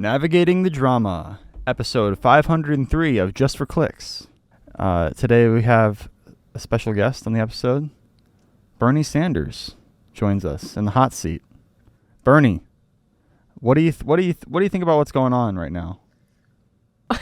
Navigating the Drama, episode 503 of Just for Clicks. Today we have a special guest on the episode. Bernie Sanders joins us in the hot seat. Bernie, what do you think about what's going on right now? I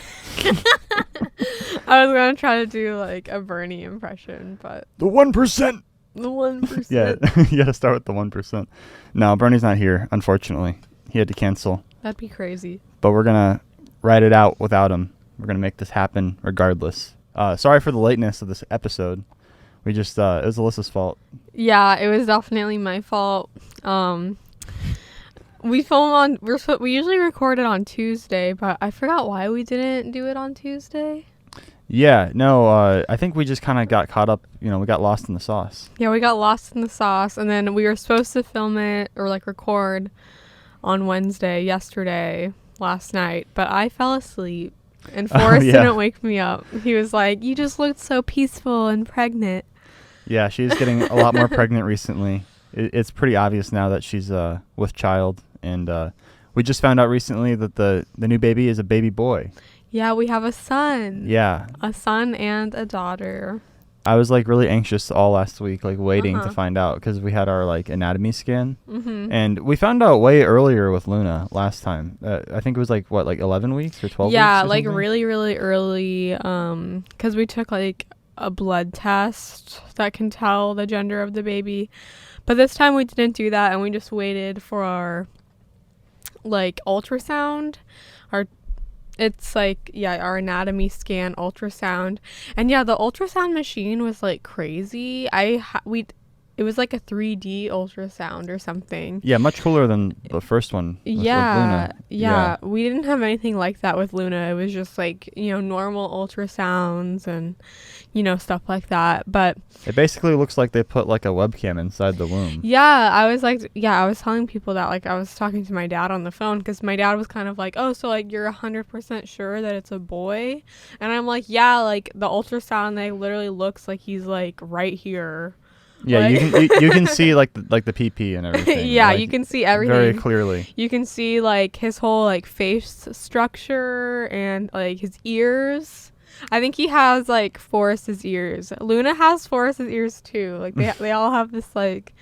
was gonna try to do like a Bernie impression, but The 1%. the 1%. Yeah, you got to start with the 1%. No, Bernie's not here, unfortunately. He had to cancel. That'd be crazy. But we're gonna ride it out without him. We're gonna make this happen regardless. Sorry for the lateness of this episode. We just it was Alyssa's fault. Yeah, it was definitely my fault. We usually record it on Tuesday, but I forgot why we didn't do it on Tuesday. Yeah, no, I think we just kind of got caught up. We got lost in the sauce. Yeah, we got lost in the sauce, and then we were supposed to film it or like record on Wednesday, last night, but I fell asleep, and Forrest didn't wake me up. He was like, "You just looked so peaceful and pregnant." Yeah, she's getting a lot more pregnant recently. It's pretty obvious now that she's with child, and we just found out recently that the new baby is a baby boy. Yeah, we have a son. Yeah. A son and a daughter. I was like really anxious all last week, like waiting to find out, because we had our like anatomy scan, and we found out way earlier with Luna last time. I think it was like 11 weeks or 12 weeks? Yeah, or like something? really, really early. Because we took like a blood test that can tell the gender of the baby, but this time we didn't do that, and we just waited for our like ultrasound, our anatomy scan ultrasound. And yeah, the ultrasound machine was like crazy. It was like a 3D ultrasound or something. Yeah, much cooler than the first one with Luna. Yeah, we didn't have anything like that with Luna. It was just like, normal ultrasounds and, stuff like that. But it basically looks like they put like a webcam inside the womb. Yeah, I was telling people that, like, I was talking to my dad on the phone, because my dad was kind of like, oh, so like you're 100% sure that it's a boy? And I'm like, yeah, like the ultrasound, like literally looks like he's like right here. Yeah, like, you can see like the PP and everything. Yeah, like, you can see everything very clearly. You can see like his whole like face structure and like his ears. I think he has like Forrest's ears. Luna has Forrest's ears too. Like they all have this like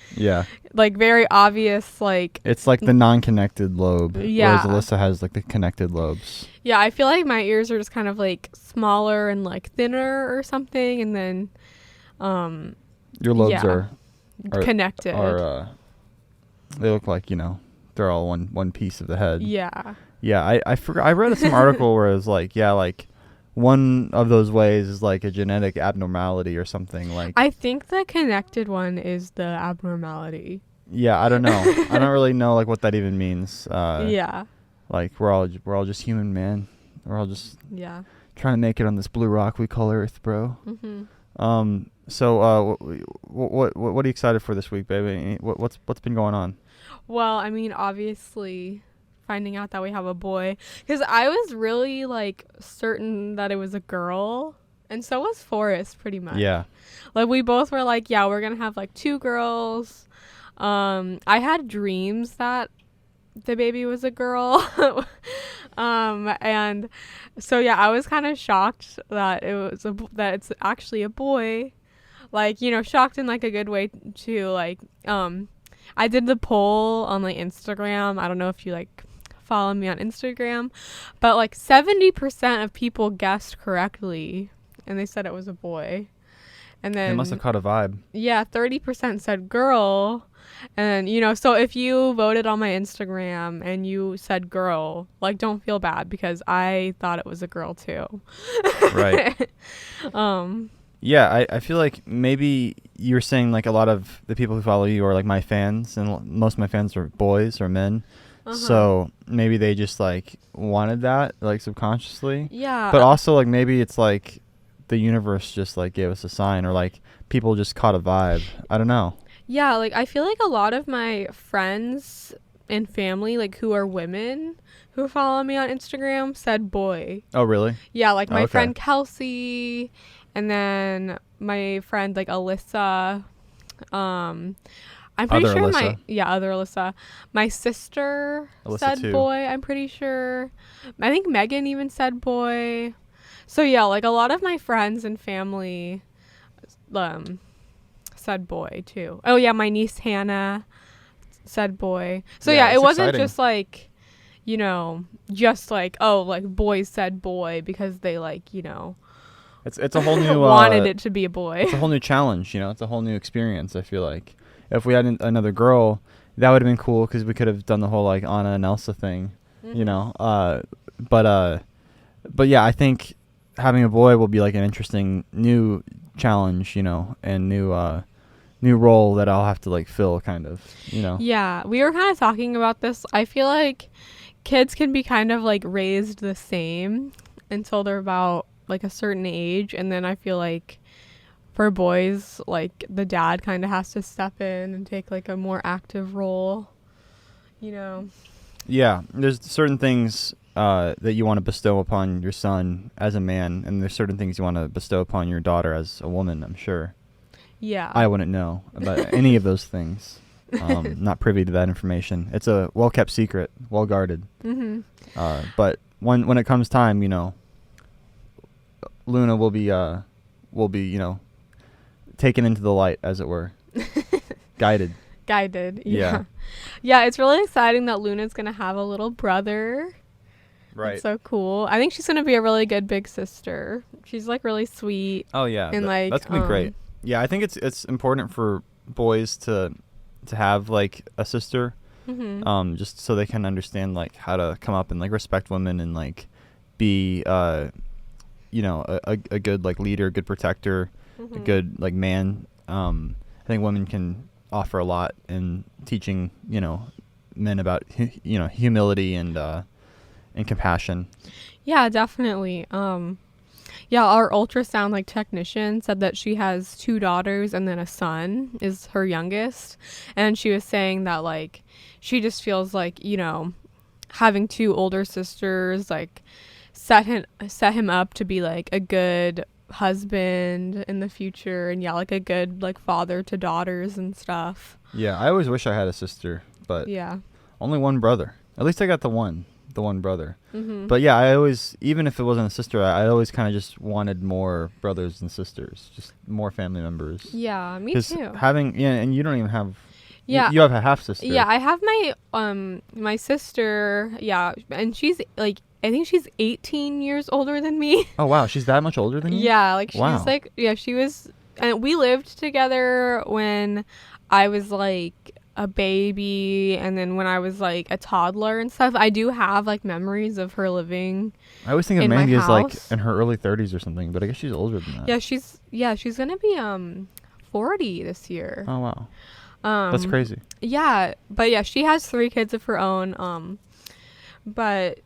like very obvious like. It's like the non-connected lobe. Yeah. Whereas Alyssa has like the connected lobes. Yeah, I feel like my ears are just kind of like smaller and like thinner or something, and then your lobes are connected. They look like they're all one piece of the head. Yeah. Yeah, I forgot. I read some article where it was like one of those ways is like a genetic abnormality or something like. I think the connected one is the abnormality. Yeah, I don't know. I don't really know like what that even means. Yeah. Like we're all just human, man. We're all just trying to make it on this blue rock we call Earth, bro. Mm-hmm. So what are you excited for this week, baby? What's been going on? Well, I mean, obviously finding out that we have a boy, because I was really like certain that it was a girl, and so was Forrest pretty much. Yeah, like we both were like, yeah, we're gonna have like 2 girls. I had dreams that the baby was a girl. And so yeah, I was kind of shocked that that it's actually a boy. Like, shocked in like a good way too. Like I did the poll on like Instagram. I don't know if you like follow me on Instagram, but like 70% of people guessed correctly, and they said it was a boy. And then they must have caught a vibe. Yeah, 30% said girl. And so if you voted on my Instagram and you said girl, like, don't feel bad, because I thought it was a girl too. Right. Yeah, I feel like maybe you're saying like a lot of the people who follow you are like my fans, and most of my fans are boys or men. So maybe they just like wanted that like subconsciously. Yeah. But also like maybe it's like the universe just like gave us a sign, or like people just caught a vibe. I don't know. Yeah, like I feel like a lot of my friends and family, like who are women who follow me on Instagram, said boy. Oh, really? Yeah, like my friend Kelsey, and then my friend like Alyssa. I'm pretty Other sure Alyssa. other Alyssa. My sister Alyssa said too. boy, I'm pretty sure. I think Megan even said boy. So yeah, like a lot of my friends and family said boy too. Oh yeah, my niece Hannah said boy. So yeah, it's it wasn't exciting. just like, just like, oh, like boys said boy because they like, It's a whole new wanted it to be a boy. it's a whole new challenge. It's a whole new experience. I feel like if we had another girl, that would have been cool because we could have done the whole like Anna and Elsa thing. But yeah, I think having a boy will be like an interesting new challenge. And new role that I'll have to like fill, kind of. Yeah, we were kind of talking about this. I feel like kids can be kind of like raised the same until they're about like a certain age, and then I feel like for boys, like the dad kind of has to step in and take like a more active role. Yeah, there's certain things that you want to bestow upon your son as a man, and there's certain things you want to bestow upon your daughter as a woman, I'm sure. Yeah. I wouldn't know about any of those things. Not privy to that information. It's a well-kept secret, well-guarded. Mm-hmm. But when it comes time, Luna will be taken into the light, as it were. Guided. Yeah. Yeah, it's really exciting that Luna's going to have a little brother. Right. It's so cool. I think she's going to be a really good big sister. She's like really sweet. Oh yeah. And like that's going to be great. Yeah, I think it's important for boys to have like a sister. Mm-hmm. Just so they can understand like how to come up and like respect women and like be a good like leader, good protector, Mm-hmm. a good like man. I think women can offer a lot in teaching men about humility and compassion. Yeah, definitely. Yeah, our ultrasound like technician said that she has 2 daughters and then a son is her youngest, and she was saying that like she just feels like having 2 older sisters like set him up to be like a good husband in the future, and like a good like father to daughters and stuff. Yeah, I always wish I had a sister, but Yeah. only one brother. At least I got the one brother. Mm-hmm. But yeah, I always, even if it wasn't a sister, I always kind of just wanted more brothers and sisters, just more family members. Yeah, me 'Cause too. and you don't even have. Yeah. You have a half sister. Yeah, I have my sister, yeah, and she's like, I think she's 18 years older than me. Oh wow, she's that much older than you? Yeah, like she's Wow. like, yeah, she was, and we lived together when I was like a baby, and then when I was like a toddler and stuff. I do have like memories of her living. I always think of in my Mandy as like house. in her early 30s or something, but I guess she's older than that. Yeah, she's gonna be 40 this year. Oh wow. That's crazy. Yeah, but yeah, she has 3 kids of her own. But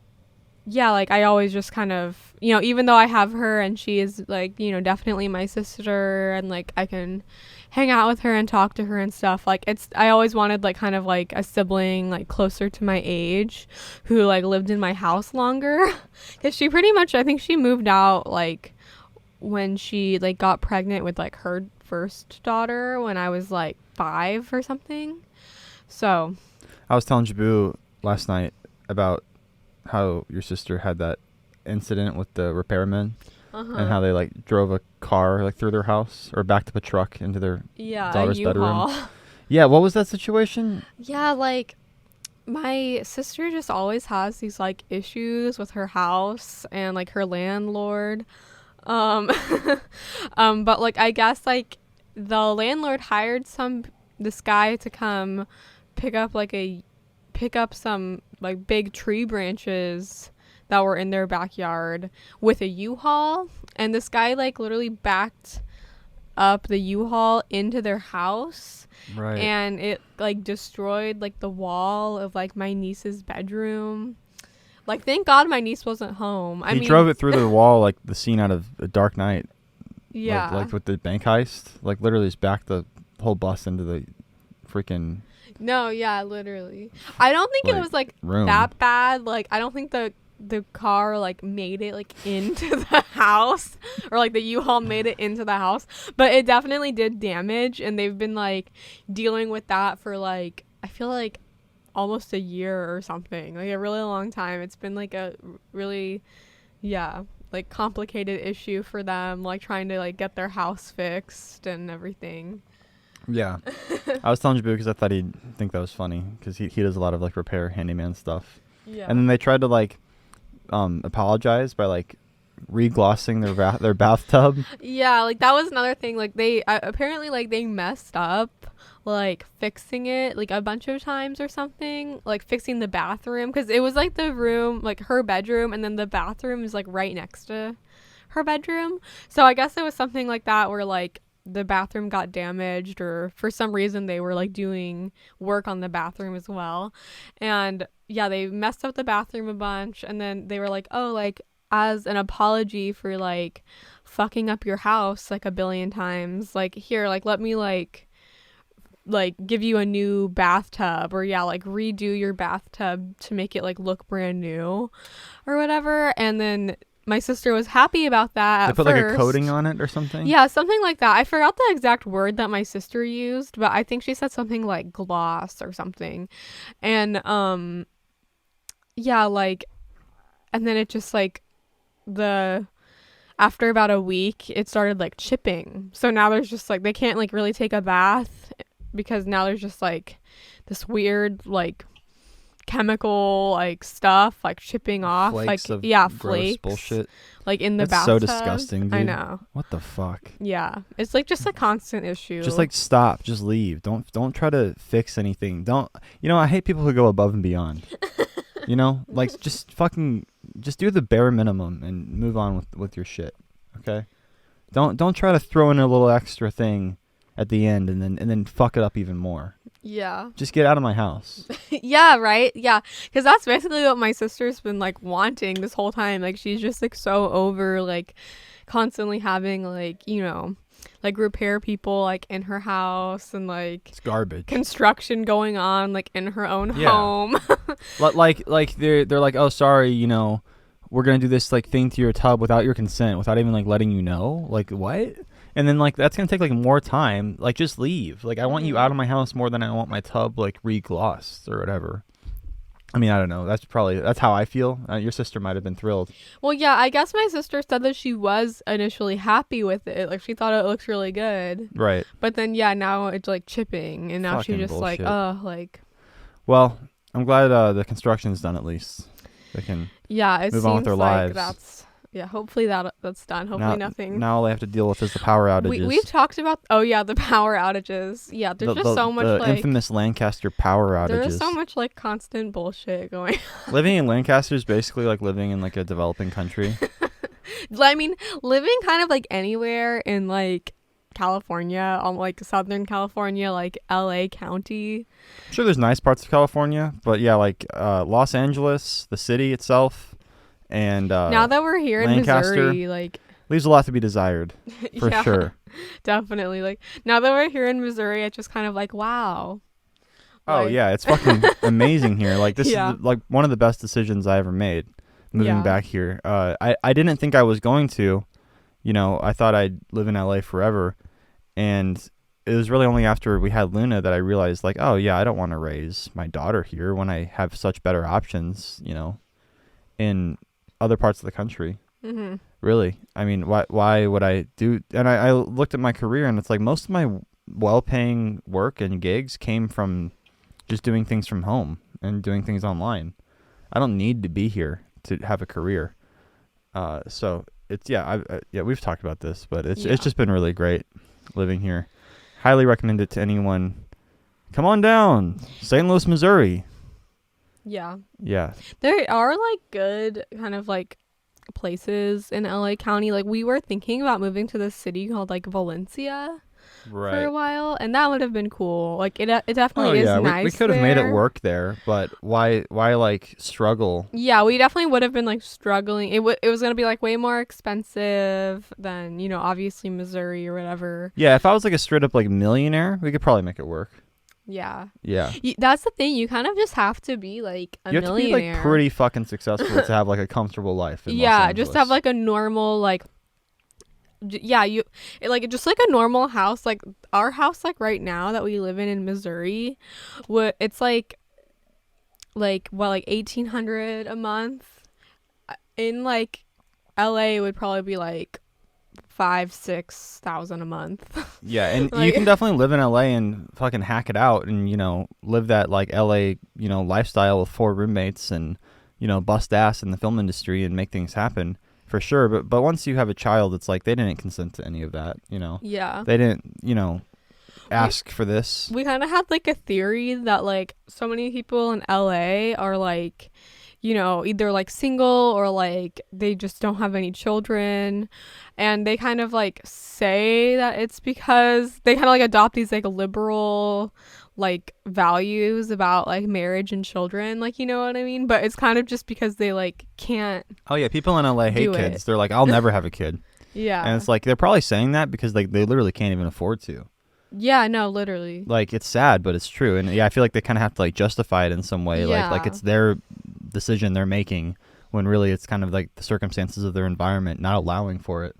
yeah, like I always just kind of, even though I have her and she is like, definitely my sister, and like I can hang out with her and talk to her and stuff. Like I always wanted like kind of like a sibling like closer to my age who like lived in my house longer. Cause she pretty much, I think she moved out like when she like got pregnant with like her first daughter when I was like 5 or something. So I was telling Jabu last night about how your sister had that incident with the repairman and how they like drove a car like through their house or backed up a truck into their daughter's bedroom. Yeah, what was that situation? Yeah, like my sister just always has these like issues with her house and like her landlord. But like I guess like the landlord hired this guy to come pick up some like big tree branches that were in their backyard with a U-Haul, and this guy like literally backed up the U-Haul into their house. Right. And it like destroyed like the wall of like my niece's bedroom. Like thank God my niece wasn't home. He drove it through the wall like the scene out of A Dark Knight. Yeah. Like with the bank heist. Like literally just backed the whole bus into the freaking No, yeah, literally. I don't think it was like room. that bad. Like I don't think the the car like made it like into the house, or like the U-Haul made it into the house, but it definitely did damage, and they've been like dealing with that for like, I feel like almost a year or something, like a really long time. It's been like a really, yeah, like complicated issue for them, like trying to like get their house fixed and everything. Yeah. I was telling you because I thought he'd think that was funny, because he does a lot of like repair handyman stuff. Yeah. And then they tried to like apologize by like re-glossing their bathtub. Yeah, like that was another thing. Like they apparently like they messed up like fixing it like a bunch of times or something, like fixing the bathroom, because it was like the room, like her bedroom, and then the bathroom is like right next to her bedroom. So I guess it was something like that where like the bathroom got damaged, or for some reason they were like doing work on the bathroom as well. And yeah, they messed up the bathroom a bunch, and then they were like, oh, like as an apology for like fucking up your house like a billion times, like here, like let me like give you a new bathtub, or yeah, like redo your bathtub to make it like look brand new or whatever. And then my sister was happy about that. They put like a coating on it or something? Yeah, something like that. I forgot the exact word that my sister used, but I think she said something like gloss or something. And yeah, like, and then it just like after about a week it started like chipping. So now there's just like, they can't like really take a bath, because now there's just like this weird like chemical like stuff like chipping off, flakes like of flakes bullshit, like in the that's so bathtub. disgusting, dude. I know. What the fuck? Yeah, it's like just a constant issue. Just like stop, just leave. Don't try to fix anything. I hate people who go above and beyond. Like just do the bare minimum and move on with your shit. Okay? Don't try to throw in a little extra thing at the end and then fuck it up even more. Yeah. Just get out of my house. Yeah, right? Yeah, because that's basically what my sister's been like wanting this whole time. Like she's just like so over like constantly having like, like repair people like in her house, and like It's garbage. construction going on like in her own home. like they're like, oh, sorry, we're gonna do this like thing to your tub without your consent, without even like letting you know. Like what? And then like that's gonna take like more time. Like just leave. Like I want you out of my house more than I want my tub like re-glossed or whatever. I mean, I don't know. That's how I feel. Your sister might have been thrilled. Well, yeah, I guess my sister said that she was initially happy with it. Like she thought it looks really good. Right. But then yeah, now it's like chipping, and now Fucking she's just bullshit. like. Well, I'm glad the construction's done at least. They can It move on with seems their like lives. hopefully that's done. Hopefully nothing. Now all they have to deal with is the power outages. We've talked about the power outages. Yeah, there's just so much the like infamous Lancaster power outages. there's so much like constant bullshit going on. Living in Lancaster is basically like living in like a developing country. I mean, living kind of like anywhere in like California, like Southern California, like LA County. I'm sure there's nice parts of California, but yeah, like Los Angeles, the city itself, and now that we're here Lancaster, in Missouri, like leaves a lot to be desired, for sure. Definitely. Like now that we're here in Missouri, it's just kind of like, wow. Oh yeah, it's fucking amazing here. Like this is like one of the best decisions I ever made moving back here. I didn't think I was going to. I thought I'd live in LA forever, and it was really only after we had Luna that I realized, like, oh yeah, I don't want to raise my daughter here when I have such better options, in other parts of the country. Mm-hmm. Really, I mean, why would I do? And I looked at my career, and it's like most of my well-paying work and gigs came from just doing things from home and doing things online. I don't need to be here to have a career. So it's we've talked about this, but it's just been really great living here. Highly recommend it to anyone. Come on down, St. Louis, Missouri. Yeah. Yeah. There are like good kind of like places in LA County. Like we were thinking about moving to this city called like Valencia for a while, and that would have been cool. Like it definitely is nice. We could have made it work there, but why like struggle? Yeah, we definitely would have been like struggling. It was gonna be like way more expensive than obviously Missouri or whatever. Yeah, if I was like a straight up like millionaire, we could probably make it work. Yeah. Yeah. That's the thing. You kind of just have to be like a You have to be millionaire. like pretty fucking successful to have like a comfortable life in Los Yeah, Angeles. just have like a normal like just like a normal house. Like our house like right now that we live in Missouri, it's like what, like 1,800 a month. In like LA it would probably be like 5,000-6,000 a month. Yeah, and Like- you can definitely live in LA and fucking hack it out and, you know, live that like LA, you know, lifestyle with 4 roommates and, you know, bust ass in the film industry and make things happen for sure. But once you have a child, it's like they didn't consent to any of that, you know. Yeah. They didn't, you know, ask for this. We kind of have like a theory that like so many people in LA are like, you know, either like single or like they just don't have any children, and they kind of like say that it's because they kind of like adopt these like liberal like values about like marriage and children, like, you know what I mean? But it's kind of just because they like can't. Oh yeah, people in LA hate do kids. it. They're like, I'll never have a kid. Yeah. And it's like they're probably saying that because like they literally can't even afford to. Yeah, no, literally. Like it's sad, but it's true. And yeah, I feel like they kind of have to like justify it in some way. Yeah. Like it's their decision they're making when really it's kind of like the circumstances of their environment not allowing for it.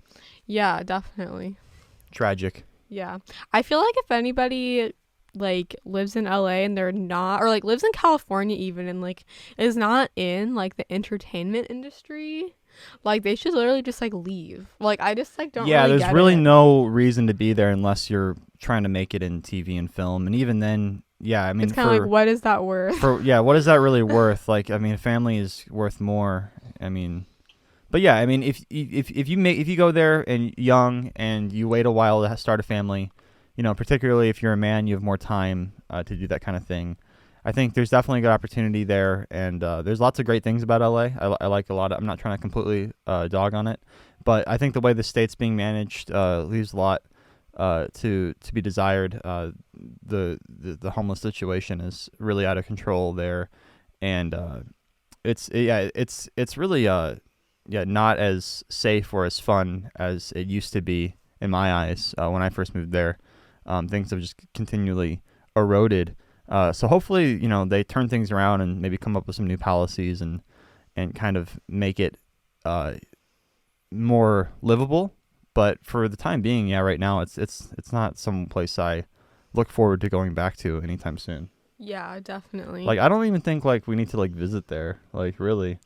Yeah, definitely. Tragic. Yeah. I feel like if anybody like lives in LA and they're not, or like lives in California even, and like is not in like the entertainment industry, like they should literally just like leave. Like I just like don't Yeah, really there's get really it. no reason to be there unless you're trying to make it in TV and film. And even then, yeah, I mean, It's kind of like, what is that worth? what is that really worth? Like, I mean, family is worth more. I mean, but yeah, I mean, if you go there and young and you wait a while to start a family, you know, particularly if you're a man, you have more time to do that kind of thing. I think there's definitely a good opportunity there, and there's lots of great things about LA. I like a lot of. I'm not trying to completely dog on it, but I think the way the state's being managed leaves a lot to be desired. The homeless situation is really out of control there, and it's really not as safe or as fun as it used to be in my eyes when I first moved there. Things have just continually eroded. So hopefully, you know, they turn things around and maybe come up with some new policies and kind of make it more livable. But for the time being, yeah, right now it's not some place I look forward to going back to anytime soon. Yeah, definitely. Like I don't even think like we need to like visit there. Like really.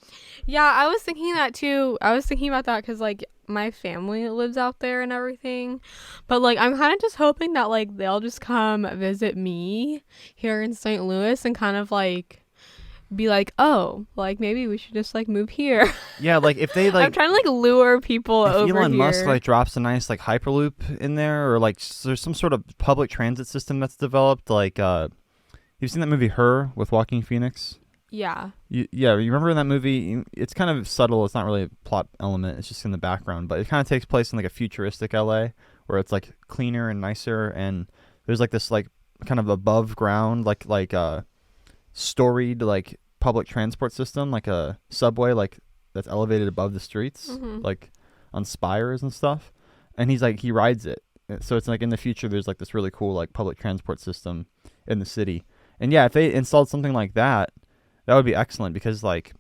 Yeah, I was thinking that too. I was thinking about that because like my family lives out there and everything, but like I'm kind of just hoping that like they'll just come visit me here in St. Louis and kind of like be like, oh, like maybe we should just like move here. Yeah, like if they like I'm trying to like lure people if over Elon here. Musk like drops a nice like hyperloop in there, or like there's some sort of public transit system that's developed. Like you've seen that movie Her with Joaquin Phoenix? Yeah. You remember in that movie? It's kind of subtle. It's not really a plot element. It's just in the background, but it kind of takes place in like a futuristic LA where it's like cleaner and nicer, and there's like this like kind of above ground like storied like public transport system, like a subway like that's elevated above the streets, like on spires and stuff. And he's like he rides it, so it's like in the future there's like this really cool like public transport system in the city. And yeah, if they installed something like that, that would be excellent, because like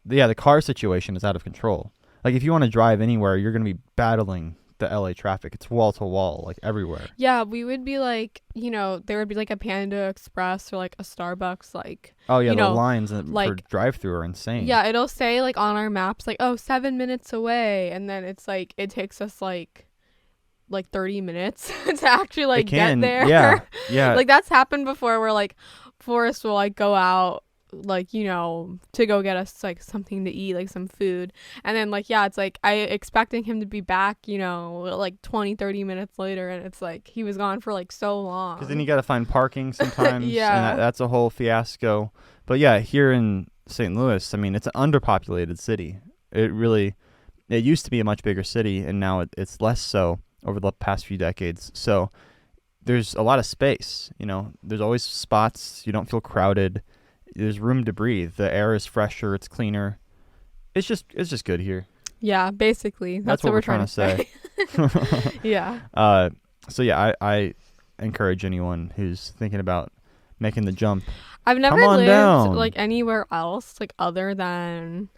the car situation is out of control. Like if you want to drive anywhere, you're going to be battling the LA traffic. It's wall to wall, like everywhere. Yeah, we would be like, you know, there would be like a Panda Express or like a Starbucks, like, Oh yeah, you the know, lines for like drive-through are insane. yeah, it'll say like on our maps like, oh, 7 minutes away, and then it's like it takes us like 30 minutes to actually like get there. Yeah. Like that's happened before where like Forrest will like go out like, you know, to go get us like something to eat, like some food, and then like, yeah, it's like I expecting him to be back, you know, like 20-30 minutes later, and it's like he was gone for like so long, Because then you got to find parking sometimes. Yeah. And that's a whole fiasco. But yeah, here in St. Louis, I mean, it's an underpopulated city. It used to be a much bigger city, and now it's less so over the past few decades. So there's a lot of space, you know, there's always spots. You don't feel crowded. There's room to breathe. The air is fresher. It's cleaner. It's just good here. Yeah, basically. That's what we're trying to say. Yeah. So yeah, I encourage anyone who's thinking about making the jump. I've never Come on lived down. like anywhere else like other than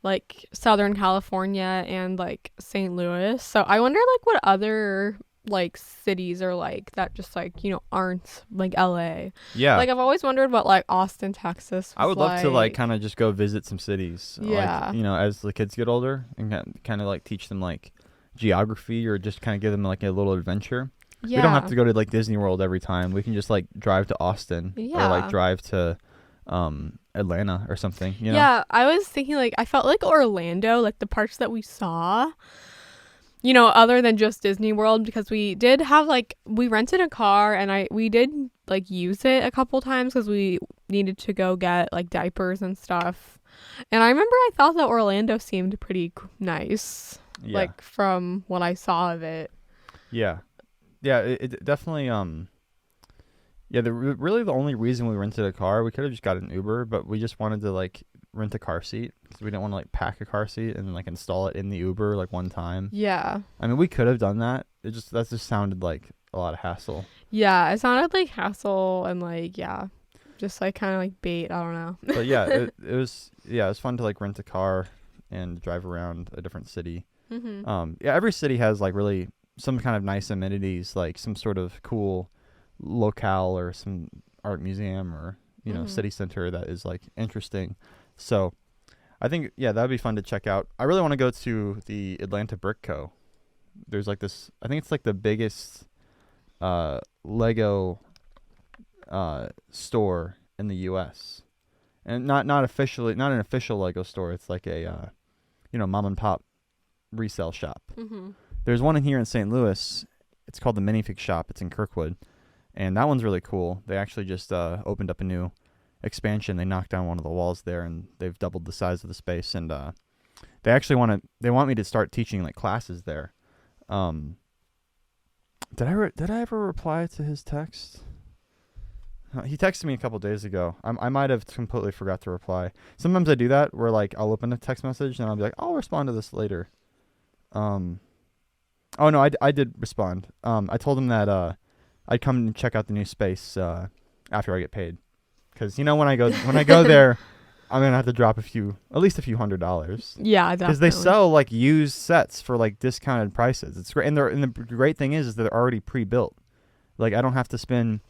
like Southern California and like St. Louis. So I wonder like what other like cities are like that just like, you know, aren't like LA. Yeah. Like I've always wondered what like Austin, Texas was I would love to like kind of just go visit some cities. Yeah. Like, you know, as the kids get older and kind of like teach them like geography or just kind of give them like a little adventure. Yeah. We don't have to go to like Disney World every time. We can just like drive to Austin or like drive to Atlanta or something, you know? Yeah, I was thinking like I felt like Orlando, like the parks that we saw, you know, other than just Disney World, because we did have like we rented a car and we did like use it a couple times because we needed to go get like diapers and stuff. And I remember I thought that Orlando seemed pretty nice, like from what I saw of it. Yeah. Yeah, it definitely really the only reason we rented a car, we could have just got an Uber, but we just wanted to like rent a car seat because we didn't want to like pack a car seat and then like install it in the Uber like one time. Yeah. I mean, we could have done that. That just sounded like a lot of hassle. Yeah, it sounded like hassle and like just like kind of like bait. I don't know. But yeah, it was fun to like rent a car and drive around a different city. Mm-hmm. Every city has like really some kind of nice amenities, like some sort of cool locale or some art museum or you know city center that is like interesting. So I think that'd be fun to check out. I really want to go to the Atlanta Brick Co. There's like this, I think it's like the biggest Lego store in the US, and not an official Lego store. It's like a mom and pop resale shop. There's one in here in St. Louis. It's called the Minifig Shop. It's in Kirkwood, and that one's really cool. They actually just opened up a new expansion. They knocked down one of the walls there, and they've doubled the size of the space. And they actually want me to start teaching like classes there. Did I ever reply to his text? He texted me a couple days ago. I might have completely forgot to reply. Sometimes I do that where like I'll open a text message and I'll be like, I'll respond to this later. Oh no, I did respond. I told him that I'd come and check out the new space after I get paid, because you know when I go there, I'm gonna have to drop at least a few $100s. Yeah, definitely. Because they sell like used sets for like discounted prices. It's great, and the great thing is they're already pre-built. Like I don't have to spend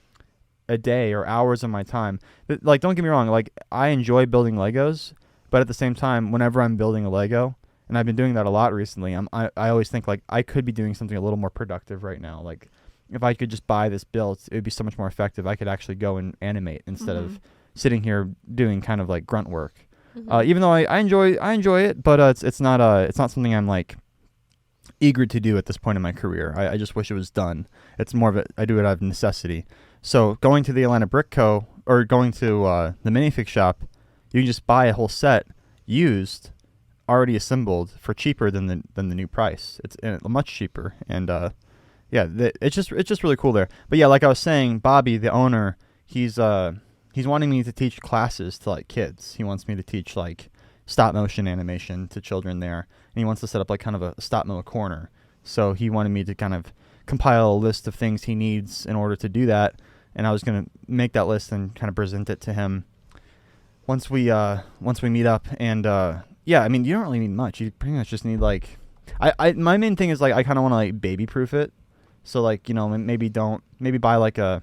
a day or hours of my time. Like don't get me wrong, like I enjoy building Legos, but at the same time, whenever I'm building a Lego, and I've been doing that a lot recently, I always think like I could be doing something a little more productive right now. Like if I could just buy this built, it would be so much more effective. I could actually go and animate instead of sitting here doing kind of like grunt work. Even though I enjoy it, but it's not something I'm like eager to do at this point in my career. I just wish it was done. It's more of I do it out of necessity. So going to the Atlanta Brick Co. or going to the Minifig Shop, you can just buy a whole set used, already assembled for cheaper than the new price. It's much cheaper, and it's just really cool there. But yeah, like I was saying, Bobby, the owner, he's wanting me to teach classes to like kids. He wants me to teach like stop motion animation to children there, and he wants to set up like kind of a stop mo corner. So he wanted me to kind of compile a list of things he needs in order to do that, and I was gonna make that list and kind of present it to him once we meet up. And I mean, you don't really need much. You pretty much just need like my main thing is like I kind of want to like baby proof it. So like, you know, maybe buy like a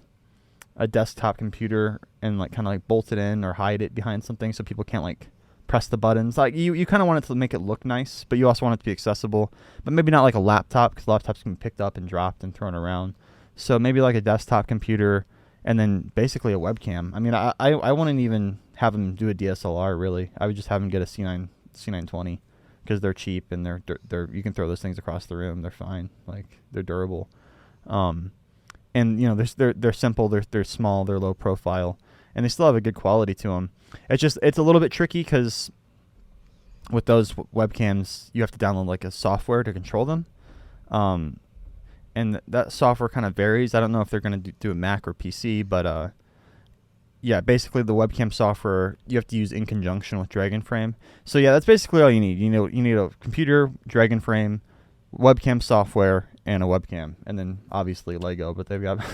desktop computer and like kind of like bolt it in or hide it behind something so people can't like press the buttons. Like you kind of want it to make it look nice, but you also want it to be accessible. But maybe not like a laptop, because laptops can be picked up and dropped and thrown around. So maybe like a desktop computer and then basically a webcam. I mean, I wouldn't even have them do a DSLR really. I would just have them get a C920 because they're cheap and they're you can throw those things across the room. They're fine. Like they're durable. And you know, they're simple, they're small, they're low profile, and they still have a good quality to them. It's a little bit tricky because with those webcams, you have to download like a software to control them, and that software kind of varies. I don't know if they're going to do a Mac or PC, but basically the webcam software you have to use in conjunction with DragonFrame. So yeah, that's basically all you need. You need a computer, DragonFrame, webcam software, and a webcam, and then obviously Lego. But they've got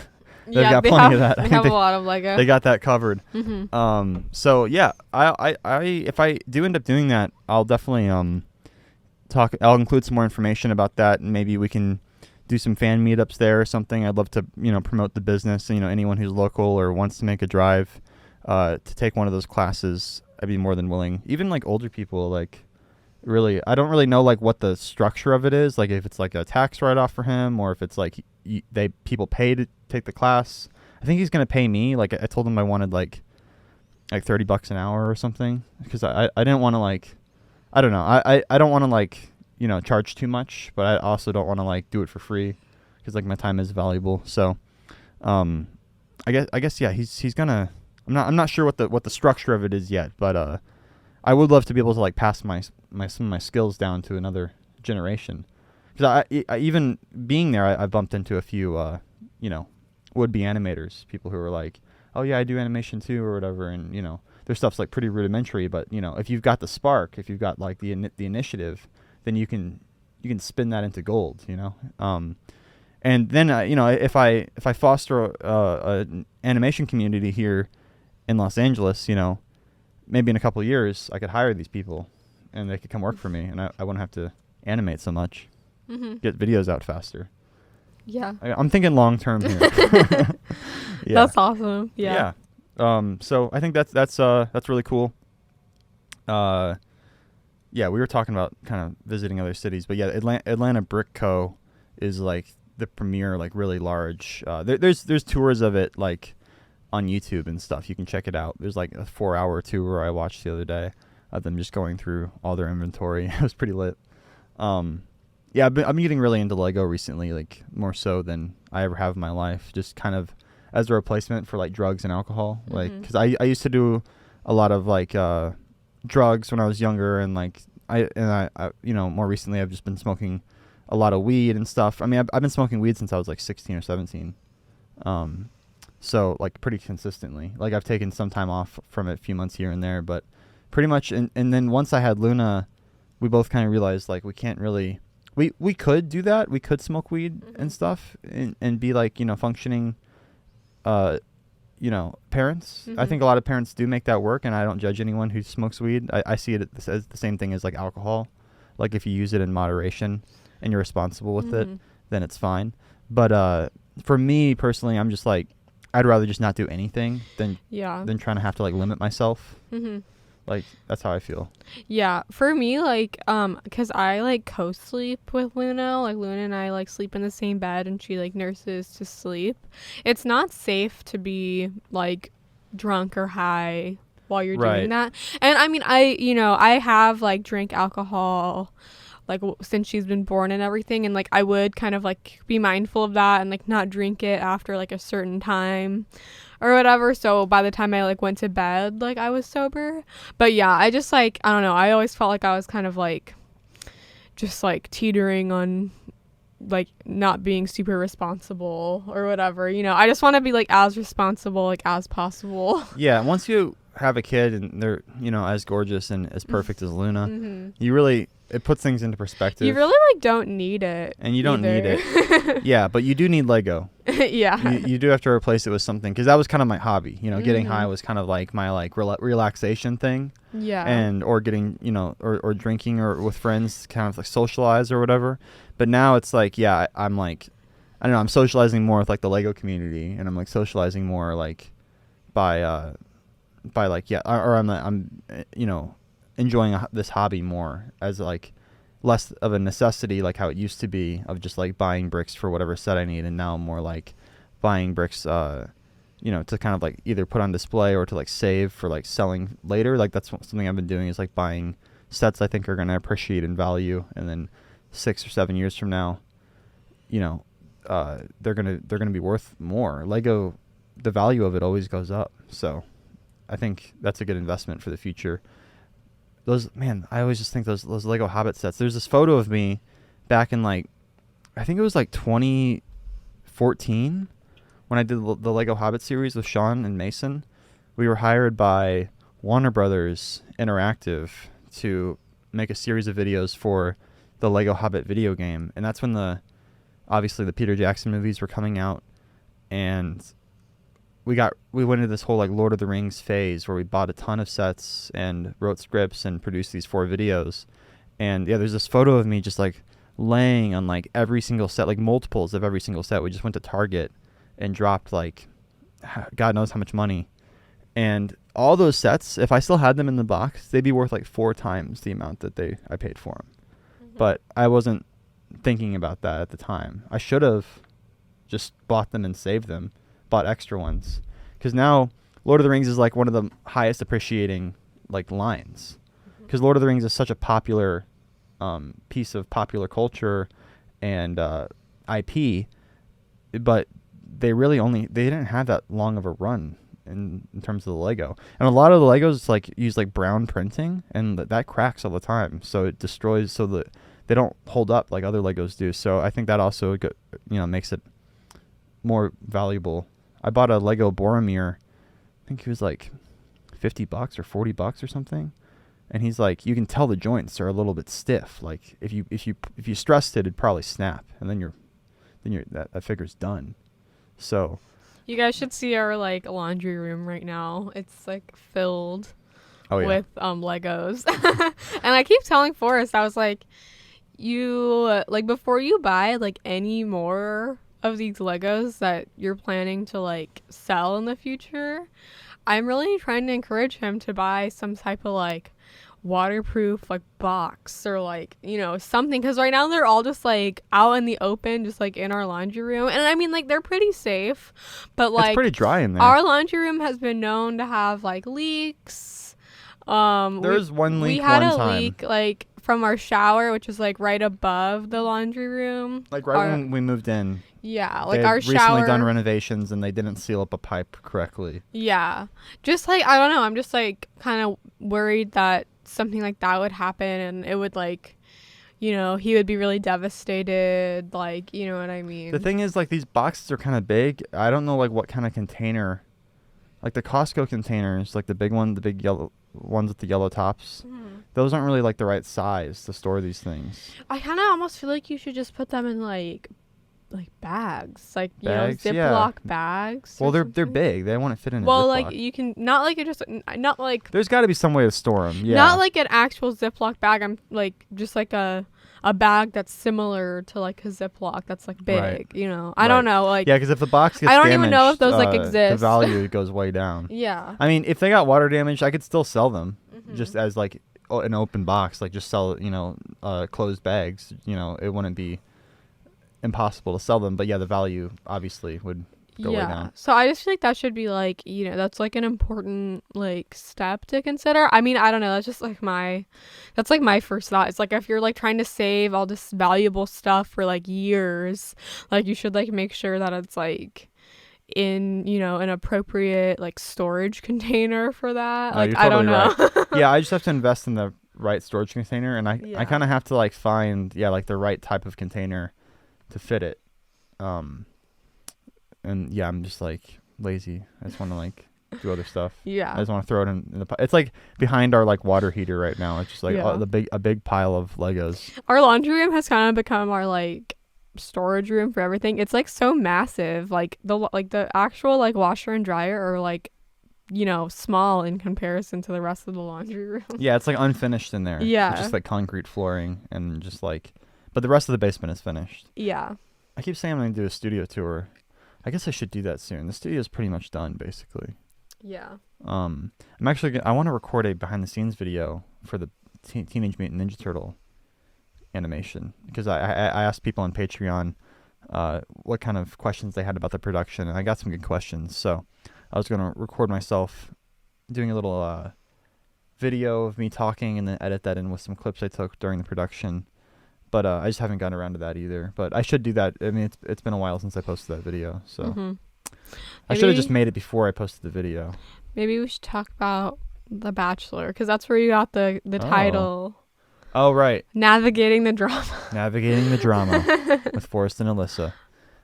They've got plenty of that. They have a lot of Lego. They got that covered. Mm-hmm. So yeah, I if I do end up doing that, I'll definitely I'll include some more information about that, and maybe we can do some fan meetups there or something. I'd love to, promote the business. Anyone who's local or wants to make a drive to take one of those classes, I'd be more than willing. Even like older people, like really, I don't really know like what the structure of it is. Like if it's like a tax write-off for him, or if it's like people pay to take the class. I think he's gonna pay me. Like I told him I wanted like $30 an hour or something, because I didn't want to like, I don't know. I don't want to like, charge too much, but I also don't want to like do it for free, because like my time is valuable. So, I guess yeah, he's gonna. I'm not sure what the structure of it is yet, but I would love to be able to like pass some of my skills down to another generation. Because I even being there, I bumped into a few would-be animators, people who are like, oh yeah, I do animation too or whatever, and their stuff's like pretty rudimentary, but if you've got the spark, if you've got like the initiative, then you can spin that into gold, and then if I foster an animation community here in Los Angeles, maybe in a couple of years I could hire these people and they could come work for me, and I wouldn't have to animate so much. Mm-hmm. Get videos out faster. Yeah. I'm thinking long term here. Yeah. That's awesome. Yeah. So I think that's really cool. Yeah, we were talking about kind of visiting other cities, but yeah, Atlanta Brick Co. is like the premier, like really large. There's tours of it like on YouTube and stuff. You can check it out. There's like a 4-hour tour I watched the other day of them just going through all their inventory. It was pretty lit. Yeah, I'm getting really into Lego recently, like more so than I ever have in my life. Just kind of as a replacement for like drugs and alcohol, like because I used to do a lot of like drugs when I was younger, and like I more recently I've just been smoking a lot of weed and stuff. I mean, I've been smoking weed since I was like 16 or 17. So like pretty consistently. Like I've taken some time off from it, a few months here and there, but pretty much. And then once I had Luna, we both kind of realized like we can't really. We could do that. We could smoke weed and stuff and be like, functioning, parents. I think a lot of parents do make that work, and I don't judge anyone who smokes weed. I see it as the same thing as like alcohol. Like if you use it in moderation and you're responsible with it, then it's fine. But for me personally, I'm just like, I'd rather just not do anything than trying to have to like limit myself. Mm-hmm. Like that's how I feel. Yeah, for me, like because I like co-sleep with Luna. Like Luna and I like sleep in the same bed, and she like nurses to sleep. It's not safe to be like drunk or high while you're doing that. And I mean, I have like drank alcohol like since she's been born and everything, and like I would kind of like be mindful of that and like not drink it after like a certain time or whatever. So by the time I like went to bed, like I was sober. But yeah, I just like, I don't know, I always felt like I was kind of like just like teetering on like not being super responsible or whatever. I just want to be like as responsible like as possible. Yeah, once you have a kid and they're as gorgeous and as perfect as Luna, you really, it puts things into perspective. You really like don't need it, and you don't need it. Yeah, but you do need Lego. Yeah, you do have to replace it with something, because that was kind of my hobby. Getting high was kind of like my like relaxation thing. Yeah, and or getting or drinking or with friends, kind of like socialize or whatever. But now it's like, yeah, I'm like, I don't know, I'm socializing more with like the Lego community, and I'm like socializing more like by like, yeah, or I'm enjoying this hobby more as like less of a necessity, like how it used to be, of just like buying bricks for whatever set I need, and now I'm more like buying bricks to kind of like either put on display or to like save for like selling later. Like that's something I've been doing, is like buying sets I think are going to appreciate in value, and then 6 or 7 years from now they're gonna be worth more. Lego, the value of it always goes up, so I think that's a good investment for the future. I always just think those Lego Hobbit sets. There's this photo of me back in like, I think it was like 2014 when I did the Lego Hobbit series with Sean and Mason. We were hired by Warner Brothers Interactive to make a series of videos for the Lego Hobbit video game, and that's when obviously the Peter Jackson movies were coming out, and we went into this whole like Lord of the Rings phase where we bought a ton of sets and wrote scripts and produced these 4 videos. And yeah, there's this photo of me just like laying on like every single set, like multiples of every single set. We just went to Target and dropped like God knows how much money. And all those sets, if I still had them in the box, they'd be worth like 4 times the amount that I paid for them. Mm-hmm. But I wasn't thinking about that at the time. I should have just bought them and saved them. Bought extra ones, because now Lord of the Rings is like one of the highest appreciating like lines, because Lord of the Rings is such a popular piece of popular culture and IP, but they didn't have that long of a run in terms of the Lego, and a lot of the Legos like use like brown printing, and that cracks all the time, so it destroys, so that they don't hold up like other Legos do. So I think that also makes it more valuable. I bought a Lego Boromir. I think he was like $50 or $40 or something. And he's like, you can tell the joints are a little bit stiff. Like if you stressed it, it'd probably snap, and then that figure's done. So you guys should see our like laundry room right now. It's like filled with Legos. And I keep telling Forrest, I was like, you like, before you buy like any more of these Legos that you're planning to like sell in the future, I'm really trying to encourage him to buy some type of like waterproof like box or like, something, because right now they're all just like out in the open, just like in our laundry room. And I mean, like, they're pretty safe, but like it's pretty dry in there. Our laundry room has been known to have like leaks. There was one leak. We had one a time. leak like from our shower, which was like right above the laundry room, like when we moved in. Yeah, like they our recently shower. done renovations and they didn't seal up a pipe correctly. Yeah, just like, I don't know, I'm just like kind of worried that something like that would happen, and it would like, he would be really devastated, like, you know what I mean? The thing is, like, these boxes are kind of big. I don't know like what kind of container, like the Costco containers, like the big yellow ones with the yellow tops. Those aren't really like the right size to store these things. I kind of almost feel like you should just put them in like bags, like bags? Ziploc bags. Well, they're big. They want to fit in. Well, a Ziploc. like you can not like. There's got to be some way to store them. Yeah. Not like an actual Ziploc bag. I'm like just like a bag that's similar to like a Ziploc that's like big. Right. I don't know. Like, yeah, because if the box gets I don't damaged, even know if those like exist. The value goes way down. Yeah. I mean, if they got water damage, I could still sell them just as like an open box, like just sell closed bags. It wouldn't be impossible to sell them, but yeah, the value obviously would go way down. So I just feel like that should be like, that's like an important like step to consider. I mean, I don't know, that's just like my first thought. It's like, if you're like trying to save all this valuable stuff for like years, like you should like make sure that it's like in an appropriate like storage container for that. Like, totally, I don't know. Right. Yeah, I just have to invest in the right storage container, and I kind of have to like find like the right type of container to fit it. And yeah, I'm just like lazy. I just want to like do other stuff. Yeah, I just want to throw it in the it's like behind our like water heater right now. It's just like a big pile of Legos. Our laundry room has kind of become our like storage room for everything. It's like so massive. Like the actual like washer and dryer are like small in comparison to the rest of the laundry room. Yeah, it's like unfinished in there. Yeah, it's just like concrete flooring and just like, but the rest of the basement is finished. Yeah, I keep saying I'm gonna do a studio tour. I guess I should do that soon. The studio is pretty much done basically. Yeah. I'm actually I want to record a behind the scenes video for the Teenage Mutant Ninja Turtle animation, because I asked people on Patreon what kind of questions they had about the production, and I got some good questions. So I was going to record myself doing a little video of me talking and then edit that in with some clips I took during the production. But I just haven't gotten around to that either. But I should do that. I mean, it's been a while since I posted that video. So I should have just made it before I posted the video. Maybe we should talk about The Bachelor, because that's where you got the title. Oh, right. Navigating the Drama. Navigating the Drama with Forrest and Alyssa.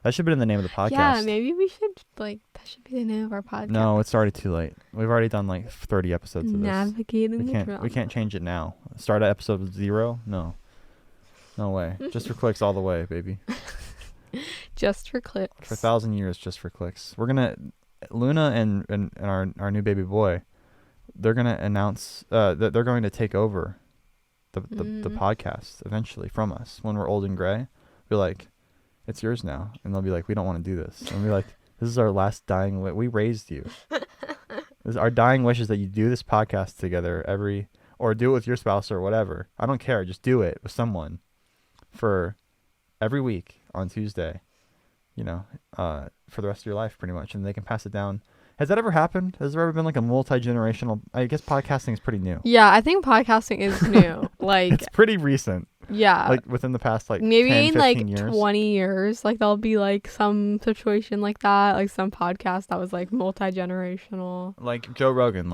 That should have been the name of the podcast. Yeah, maybe we should, that should be the name of our podcast. No, it's already too late. We've already done 30 episodes of this. Navigating the Drama. We can't change it now. Start at episode 0? No. No way. Just for clicks all the way, baby. Just for clicks. For 1,000 years, just for clicks. We're gonna Luna and our new baby boy. They're gonna announce that they're going to take over the podcast eventually from us when we're old and gray. Be like, it's yours now, and they'll be like, we don't want to do this, and we'll be like, this is our last dying we raised you. This is our dying wish is that you do this podcast together or do it with your spouse or whatever. I don't care, just do it with someone for every week on Tuesday, for the rest of your life pretty much, and they can pass it down. Has that ever happened? Has there ever been like a multi-generational? I guess podcasting is pretty new. Yeah, I think podcasting is new. Like, it's pretty recent. Yeah. Like within the past maybe 10, in 15 years. 20 years, like there'll be like some situation like that, like some podcast that was like multi-generational. Like Joe Rogan,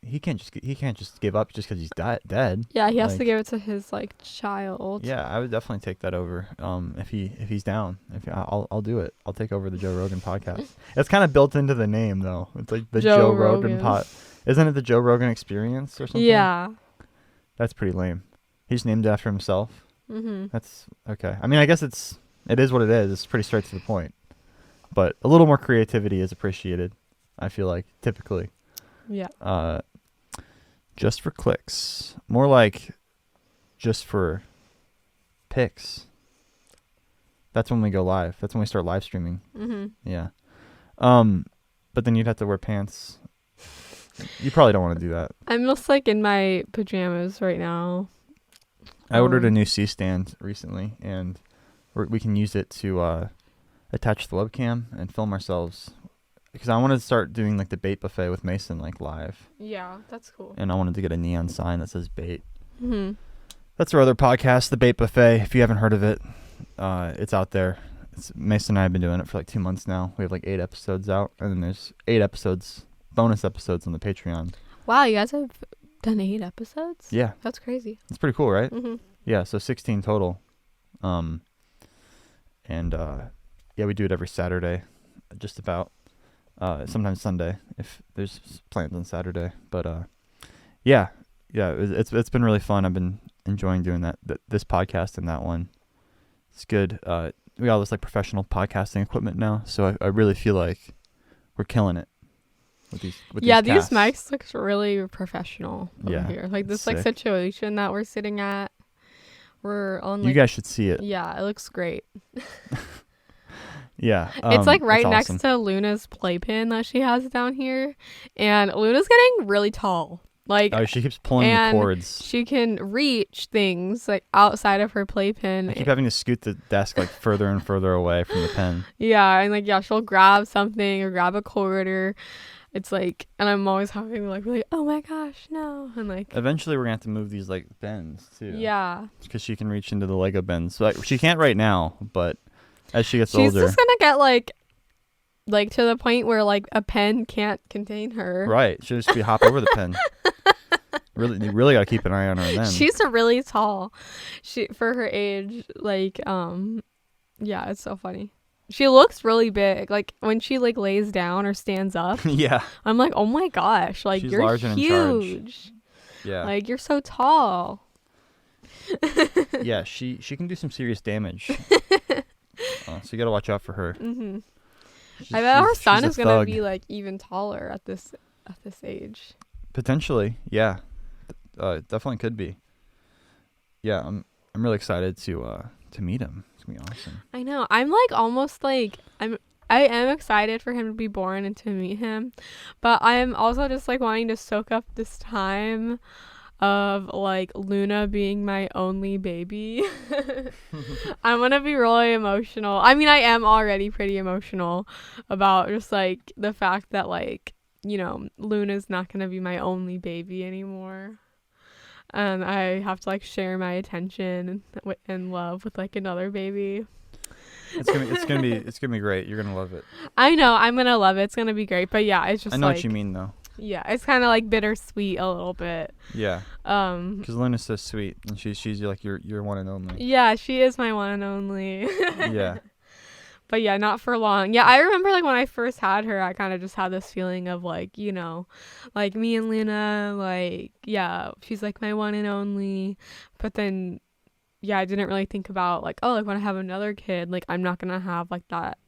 he can't just give up just because he's dead. Yeah, he has to give it to his child. Yeah, I would definitely take that over. If he's down, I'll do it. I'll take over the Joe Rogan podcast. It's kind of built into the name though. It's like the Joe Rogan pod. Isn't it the Joe Rogan Experience or something? Yeah. That's pretty lame. He's named after himself. Mm-hmm. That's okay. I mean, I guess it is what it is. It's pretty straight to the point. But a little more creativity is appreciated, I feel like, typically. Yeah. Just for clicks. More like just for pics. That's when we go live. That's when we start live streaming. Mm-hmm. Yeah. But then you'd have to wear pants. You probably don't want to do that. I'm just in my pajamas right now. I ordered a new C-stand recently, and we can use it to attach the webcam and film ourselves. Because I wanted to start doing the bait buffet with Mason live. Yeah, that's cool. And I wanted to get a neon sign that says bait. Mm-hmm. That's our other podcast, The Bait Buffet. If you haven't heard of it, it's out there. Mason and I have been doing it for 2 months now. We have 8 episodes out, and then there's 8 episodes, bonus episodes on the Patreon. We guys have done 8 episodes? Yeah. That's crazy. It's pretty cool, right? Mm-hmm. Yeah, so 16 total. We do it every Saturday, just about. Sometimes Sunday if there's plans on Saturday. But it's been really fun. I've been enjoying doing this podcast and that one. It's good. We got all this professional podcasting equipment now, so I really feel like we're killing it. These mics looks really professional over here. This sick. Situation that we're sitting at, we're on. You guys should see it. Yeah, it looks great. Yeah, it's right awesome. next to Luna's playpen that she has down here, and Luna's getting really tall. She keeps pulling the cords. She can reach things outside of her playpen. I keep having to scoot the desk further and further away from the pen. Yeah, and she'll grab something or grab a cord or. It's and I'm always having to be oh my gosh, no. And eventually we're going to have to move these bends too. Yeah. Because she can reach into the Lego bends. So she can't right now, but as she gets older. She's just going to get to the point where a pen can't contain her. Right. She'll just hop over the pen. You really got to keep an eye on her then. She's really tall. For her age, yeah, it's so funny. She looks really big. When she lays down or stands up. Yeah. I'm oh my gosh, she's you're large and huge. In charge. Yeah. You're so tall. Yeah, she can do some serious damage. So you got to watch out for her. Mm-hmm. I bet our son is gonna be even taller at this age. Potentially, yeah. Definitely could be. Yeah, I'm really excited to meet him. It's gonna be awesome. I know. I'm almost I am excited for him to be born and to meet him, but I am also just wanting to soak up this time of Luna being my only baby. I'm gonna be really emotional. I mean, I am already pretty emotional about just the fact that Luna's not gonna be my only baby anymore. And I have to share my attention and love with another baby. It's gonna be great. You're gonna love it. I know I'm gonna love it. It's gonna be great. But yeah, it's just I know what you mean though. Yeah, it's kind of bittersweet a little bit. Yeah. Because Luna's so sweet, and she's your one and only. Yeah, she is my one and only. Yeah. But yeah, not for long. Yeah, I remember when I first had her, I kind of just had this feeling of me and Luna, yeah, she's my one and only. But then yeah, I didn't really think about like, oh, like when I have another kid, like I'm not gonna have like that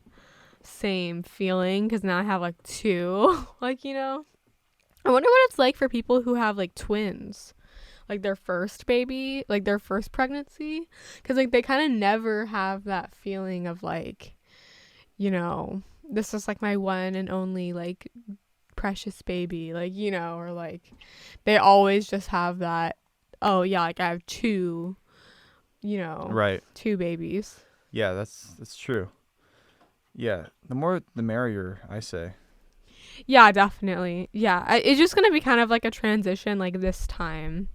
same feeling because now I have like two. Like, I wonder what it's like for people who have like twins, like their first baby, like their first pregnancy, because like they kind of never have that feeling of like, this is like my one and only like precious baby, like, or like they always just have that, oh yeah, like I have two, Right. two babies. Yeah, that's true. Yeah, the more the merrier, I say. Yeah, definitely. Yeah, it's just gonna be kind of like a transition like this time.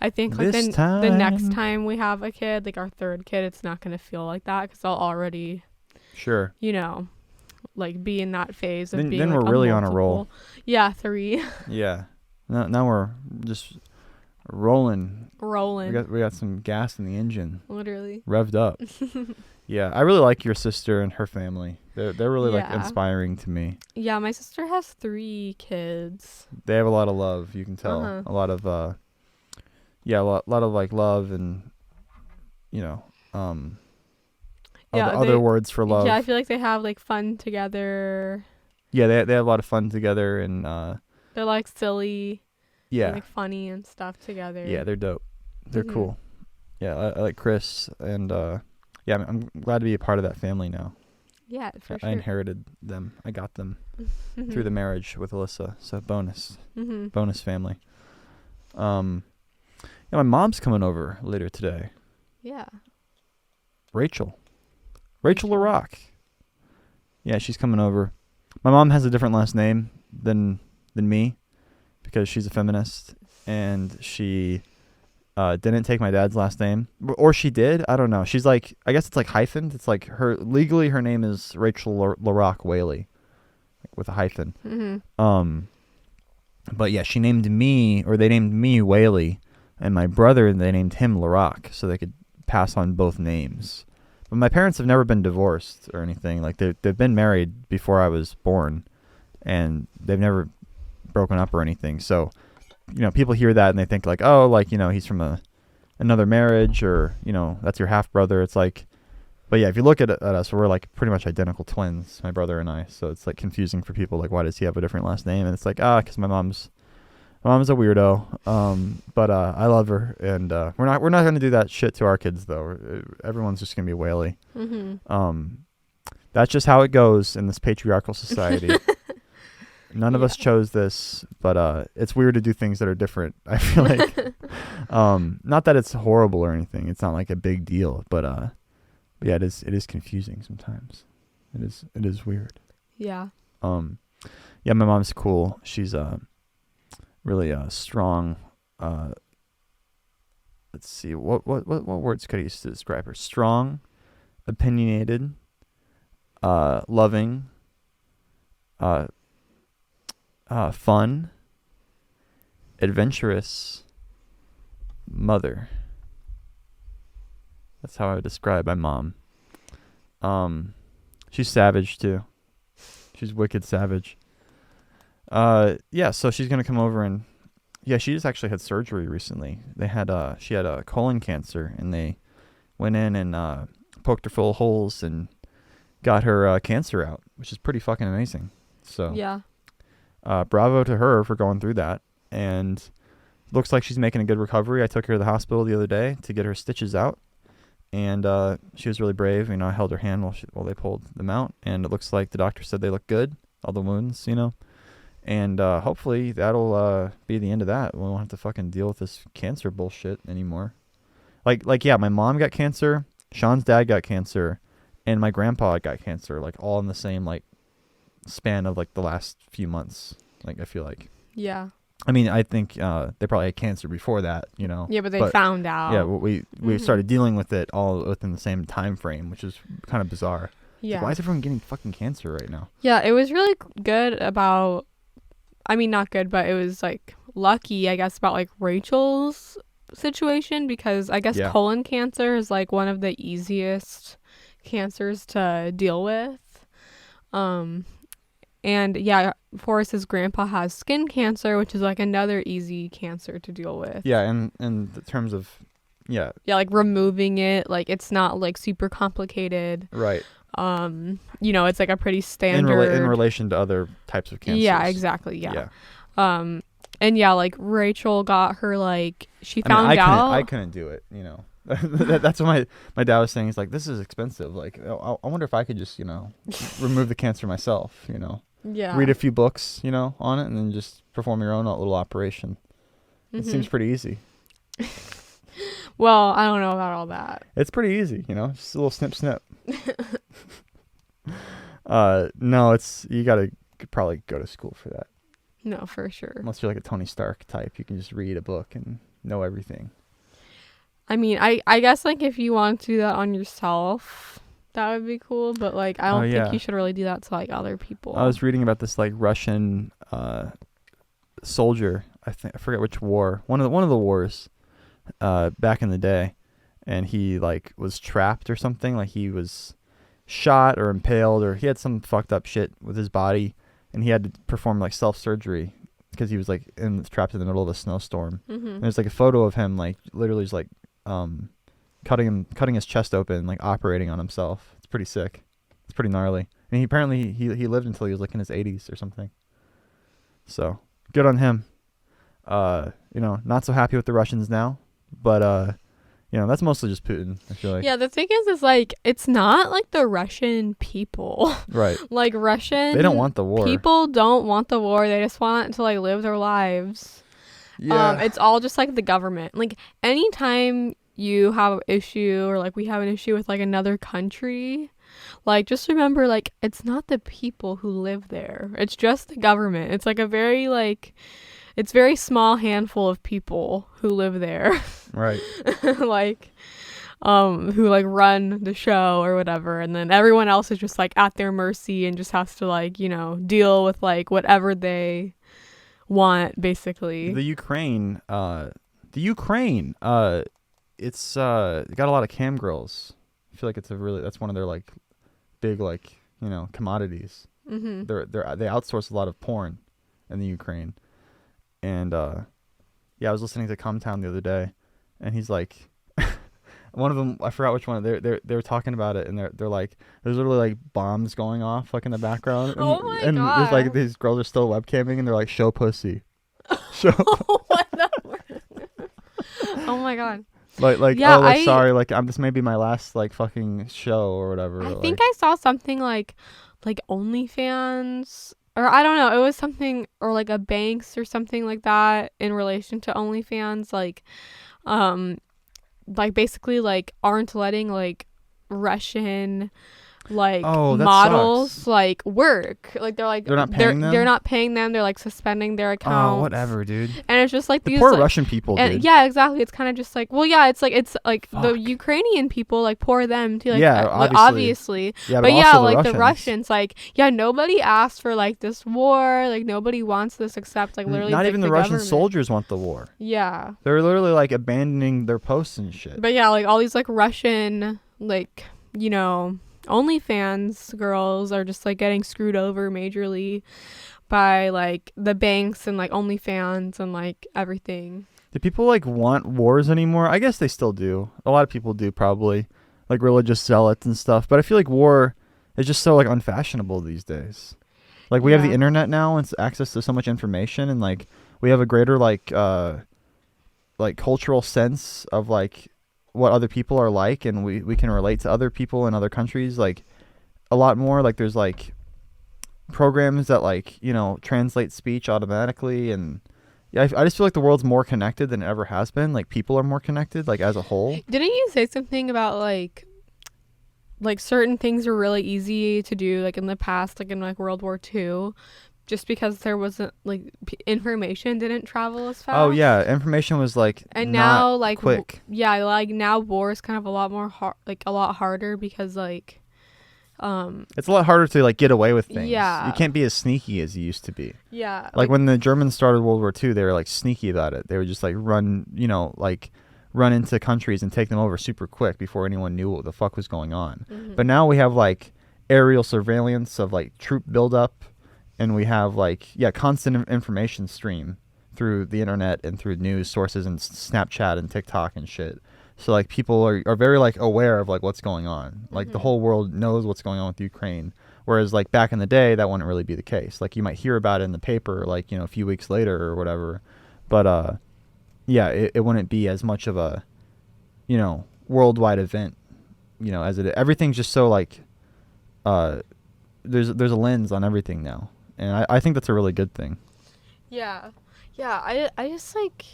I think like This the next time. time we have a kid, like our third kid, it's not gonna feel like that because I'll already, Sure. like be in that phase of Then being like we're a really on a roll. multiple. Yeah, 3. Yeah. Now we're just rolling. Rolling. We got some gas in the engine, Literally. revved up. Yeah, I really like your sister and her family. They're really like Yeah. inspiring to me. Yeah, my sister has 3 kids. They have a lot of love, you can tell. Uh-huh. A lot of a lot of like love and other words for love. Yeah, I feel like they have like fun together. Yeah, they have a lot of fun together and They're like silly. yeah. And, like funny and stuff together. Yeah, they're dope. They're Mhm. cool. Yeah, I like Chris and yeah, I'm glad to be a part of that family now. Yeah, for I sure. inherited them. I got them through the marriage with Alyssa. So bonus family. Yeah, my mom's coming over later today. Yeah. Rachel LaRock. Yeah, she's coming over. My mom has a different last name than me because she's a feminist and she didn't take my dad's last name, or she did. I don't know. She's like, I guess it's like hyphened. It's like legally her name is Rachel LaRock Whaley, with a hyphen. Mm-hmm. But yeah, they named me Whaley, and my brother, they named him LaRock so they could pass on both names. But my parents have never been divorced or anything. Like they've been married before I was born, and they've never broken up or anything. So, people hear that and they think like, oh, like, he's from another marriage, or, that's your half brother. It's like, but yeah, if you look at us, we're like pretty much identical twins, my brother and I. So it's like confusing for people. Like, why does he have a different last name? And it's like, because my mom's a weirdo. But I love her, and we're not going to do that shit to our kids though. Everyone's just going to be Whaley. Mm-hmm. That's just how it goes in this patriarchal society. None of us chose this, but it's weird to do things that are different. I feel like, not that it's horrible or anything. It's not like a big deal, but yeah, it is confusing sometimes. It is weird. Yeah. Yeah, my mom's cool. She's really strong. Let's see, what words could I use to describe her? Strong, opinionated, loving, fun, adventurous mother. That's how I would describe my mom. She's savage too. She's wicked savage. Yeah, so she's gonna come over, and yeah, she just actually had surgery recently. She had a colon cancer, and they went in and poked her full of holes and got her cancer out, which is pretty fucking amazing. So Yeah. Bravo to her for going through that, and looks like she's making a good recovery. I took her to the hospital the other day to get her stitches out, and she was really brave. I held her hand while they pulled them out, and it looks like the doctor said they look good, all the wounds, and hopefully that'll be the end of that. We won't have to fucking deal with this cancer bullshit anymore. Like yeah, my mom got cancer, Sean's dad got cancer, and my grandpa got cancer, like all in the same like span of like the last few months. Like I feel like. Yeah. I mean, I think they probably had cancer before that, Yeah, but they found out. Yeah, we started dealing with it all within the same time frame, which is kind of bizarre. Yeah. Like, why is everyone getting fucking cancer right now? Yeah, it was really good about, I mean, not good, but it was like lucky, I guess, about like Rachel's situation, because I guess colon cancer is like one of the easiest cancers to deal with. And yeah, Forrest's grandpa has skin cancer, which is like another easy cancer to deal with. Yeah, and in the terms of Yeah. Yeah, like removing it, like it's not like super complicated. Right. It's like a pretty standard In relation to other types of cancers. Yeah, exactly. Yeah. And yeah, like Rachel got her, like she found out. I couldn't do it, That's what my dad was saying. He's like, this is expensive. Like, I wonder if I could just, remove the cancer myself, Yeah. Read a few books, on it, and then just perform your own little operation. It seems pretty easy. Well, I don't know about all that. It's pretty easy, just a little snip, snip. No, you gotta probably go to school for that. No, for sure. Unless you're like a Tony Stark type, you can just read a book and know everything. I mean, I guess like if you want to do that on yourself, that would be cool. But like, I don't think you should really do that to like other people. I was reading about this like Russian soldier. I forget which war. One of the wars back in the day, and he like was trapped or something. Like he was shot or impaled, or he had some fucked up shit with his body, and he had to perform like self-surgery because he was like trapped in the middle of a snowstorm. And there's like a photo of him like literally just like cutting his chest open, like operating on himself. It's pretty sick. It's pretty gnarly. And he apparently he lived until he was like in his 80s or something. So good on him. Not so happy with the Russians now, but that's mostly just Putin, I feel like. Yeah, the thing is like, it's not like the Russian people. Right. Like Russian. They don't want the war. People don't want the war. They just want to like live their lives. Yeah. It's all just like the government. Like anytime you have an issue or like we have an issue with like another country, like just remember like it's not the people who live there. It's just the government. It's like it's very small handful of people who live there. Right. Like who like run the show or whatever, and then everyone else is just like at their mercy and just has to like, deal with like whatever they want, basically. The Ukraine, it's got a lot of cam girls. I feel like that's one of their like big like commodities. They outsource a lot of porn in the Ukraine. And I was listening to Come Town the other day, and he's like, one of them, I forgot which one. They were talking about it, and they're like, there's literally like bombs going off like in the background. And, oh my and god! There's like these girls are still webcamming, and they're like, show pussy, show. What the? Oh my god! Sorry, like this may be my last like fucking show or whatever. I think I saw something like OnlyFans. Or I don't know, it was something, or like a Banks or something like that in relation to OnlyFans, like basically like aren't letting like Russian like models sucks. like work. Like they're not paying them. They're not paying them. They're like suspending their accounts. Oh, whatever, dude. And it's just like the these poor like, Russian people, dude. Yeah, exactly. It's kind of just like, well, yeah, it's like Fuck. the Ukrainian people, like poor them too. Like, yeah, obviously. Yeah, but yeah, like Russians. the Russians, like nobody asked for like this war. Like nobody wants this except like literally. Not even the Russian government. soldiers want the war. Yeah. They're literally like abandoning their posts and shit. But yeah, like all these like Russian like OnlyFans girls are just like getting screwed over majorly by like the banks and like OnlyFans and like everything. Do people like want wars anymore? I guess they still do. A lot of people do, probably, like religious zealots and stuff. But I feel like war is just so like unfashionable these days. Like we have the internet now and access to so much information, and like we have a greater like cultural sense of like what other people are like, and we can relate to other people in other countries like a lot more. Like there's like programs that like translate speech automatically, and I just feel like the world's more connected than it ever has been. Like people are more connected like as a whole. Didn't you say something about like certain things were really easy to do like in the past, like in like World War II, just because there wasn't like information didn't travel as fast? Oh yeah, information was like and not now like quick. Like now war is kind of a lot more a lot harder because like it's a lot harder to like get away with things. Yeah, you can't be as sneaky as you used to be. Yeah, like when the Germans started World War II, they were like sneaky about it. They would just like run into countries and take them over super quick before anyone knew what the fuck was going on. But now we have like aerial surveillance of like troop buildup. And we have like constant information stream through the internet and through news sources and Snapchat and TikTok and shit. So like people are very like aware of like what's going on. Like the Mhm. whole world knows what's going on with Ukraine. Whereas like back in the day, that wouldn't really be the case. Like you might hear about it in the paper like, a few weeks later or whatever. But yeah, it wouldn't be as much of a, worldwide event, as it everything's just so like uh there's a lens on everything now. And I think that's a really good thing. Yeah. Yeah, I just like,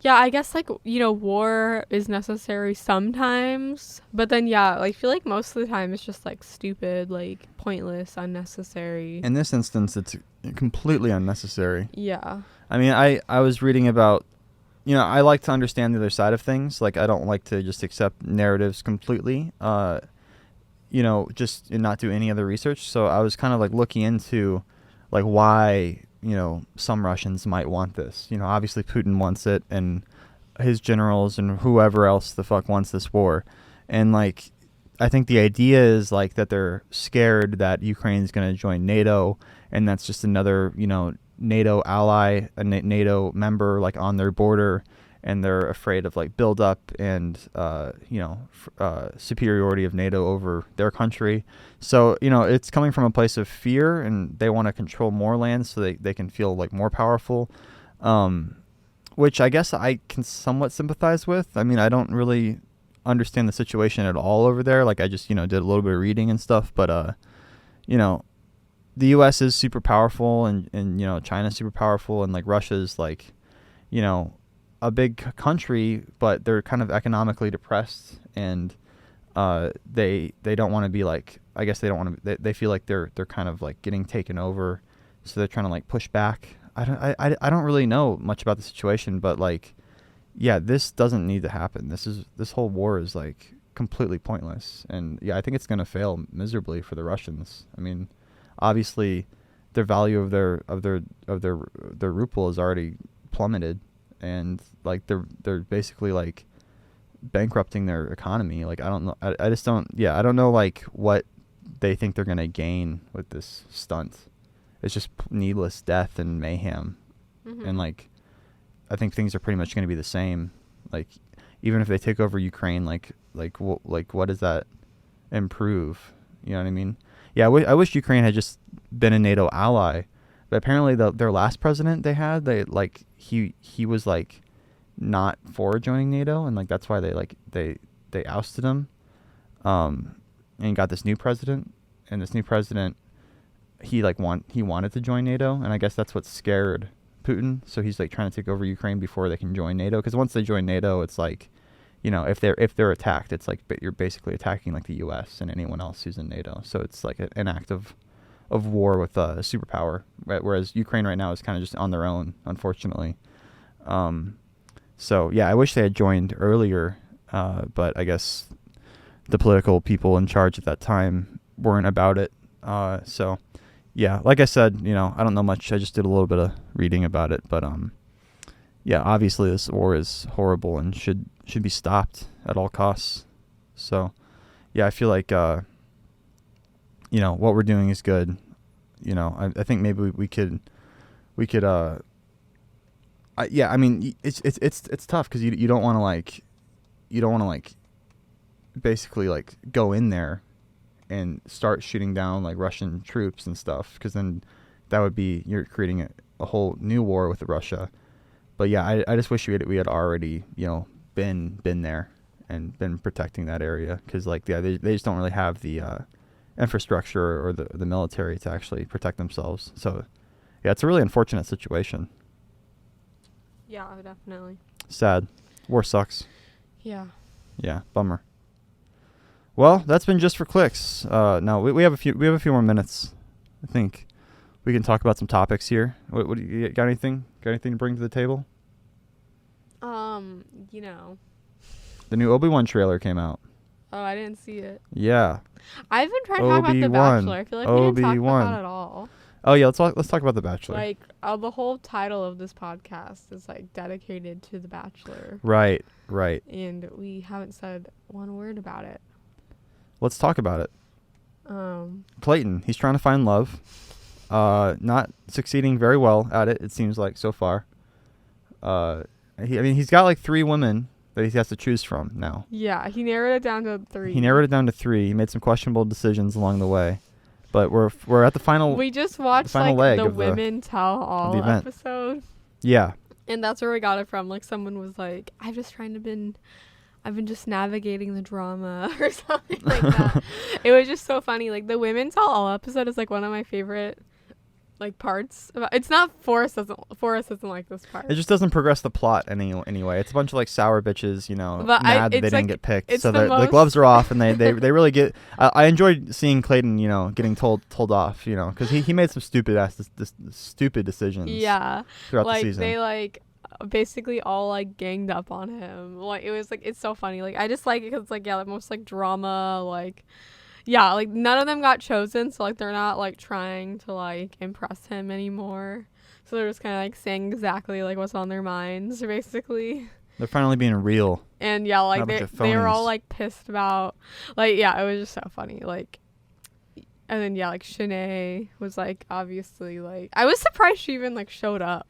yeah, I guess like, war is necessary sometimes, but then yeah, like I feel like most of the time it's just like stupid, like pointless, unnecessary. In this instance, it's completely unnecessary. Yeah. I mean, I was reading about, I like to understand the other side of things. Like, I don't like to just accept narratives completely, just and not do any other research. So I was kind of like looking into, like, why, some Russians might want this. Obviously Putin wants it, and his generals and whoever else the fuck wants this war. And, like, I think the idea is, like, that they're scared that Ukraine's going to join NATO, and that's just another, NATO ally, a NATO member, like, on their border, and they're afraid of like build up and superiority of NATO over their country. So it's coming from a place of fear, and they want to control more land so they can feel like more powerful, which I guess I can somewhat sympathize with. I mean, I don't really understand the situation at all over there. Like I just did a little bit of reading and stuff, but the U.S. is super powerful, and China's super powerful, and like Russia's like a big country, but they're kind of economically depressed, and they don't want to be like, I guess they don't want to, they feel like they're kind of like getting taken over, so they're trying to like push back. I don't really know much about the situation, but like, yeah, this doesn't need to happen. This whole war is like completely pointless, and yeah, I think it's gonna fail miserably for the Russians. I mean, obviously, their value of their ruble is already plummeted, and like they're basically like bankrupting their economy. Like I don't know, I just don't, yeah, I don't know like what they think they're gonna gain with this stunt. It's just needless death and mayhem. Mm-hmm. And like I think things are pretty much gonna be the same. Like even if they take over Ukraine, like what does that improve? You know what I mean? Yeah, I wish Ukraine had just been a NATO ally. But apparently their last president they had, he was like not for joining NATO, and like that's why they ousted him, and got this new president. And this new president, he wanted to join NATO, and I guess that's what scared Putin. So he's like trying to take over Ukraine before they can join NATO, because once they join NATO, it's like, if they're attacked, it's like you're basically attacking like the U.S. and anyone else who's in NATO. So it's like an act of war with a superpower, right? Whereas Ukraine right now is kind of just on their own, unfortunately. So yeah, I wish they had joined earlier, but I guess the political people in charge at that time weren't about it. So yeah, like I said, I don't know much. I just did a little bit of reading about it, but yeah, obviously this war is horrible and should be stopped at all costs. So yeah, I feel like what we're doing is good. I think maybe we could yeah, I mean, it's tough because you don't want to like basically like go in there and start shooting down like Russian troops and stuff, because then that would be, you're creating a whole new war with Russia. But yeah, I just wish we had already been there and been protecting that area, because like they just don't really have the infrastructure or the military to actually protect themselves. So yeah, it's a really unfortunate situation. Yeah, definitely. Sad. War sucks. Yeah. Yeah, bummer. Well, that's been Just for Clicks. No, we have a few more minutes. I think we can talk about some topics here. What do you got? Anything to bring to the table? The new Obi-Wan trailer came out. Oh, I didn't see it. Yeah. I've been trying to talk about The Bachelor. I feel like we didn't talk about that at all. Oh yeah, let's talk about The Bachelor. Like, the whole title of this podcast is like dedicated to The Bachelor. Right. And we haven't said one word about it. Let's talk about it. Clayton, he's trying to find love. Not succeeding very well at it, it seems like so far. He's got like 3 women that he has to choose from now. Yeah, he narrowed it down to 3. He narrowed it down to 3. He made some questionable decisions along the way. But we're at the final. We just watched final like leg the of Women Tell All event. episode. Yeah. And that's where we got it from. Like someone was like, I've been just navigating the drama or something like that. It was just so funny. Like the Women Tell All episode is like one of my favorite like parts. It's not Forrest doesn't like this part. It just doesn't progress the plot anyway. It's a bunch of like sour bitches, mad that they didn't get picked. So the gloves are off, and they really get. I enjoyed seeing Clayton, getting told off, because he made some stupid decisions. Yeah, throughout the season. They basically all like ganged up on him. Like it was like it's so funny. Like I just like it because like the most like drama like. Yeah, like none of them got chosen, so like they're not like trying to like impress him anymore. So they're just kind of like saying exactly like what's on their minds, basically. They're finally being real. And yeah, like they were all like pissed about, like yeah, it was just so funny. Like, and then yeah, like Shanae was like obviously like I was surprised she even like showed up.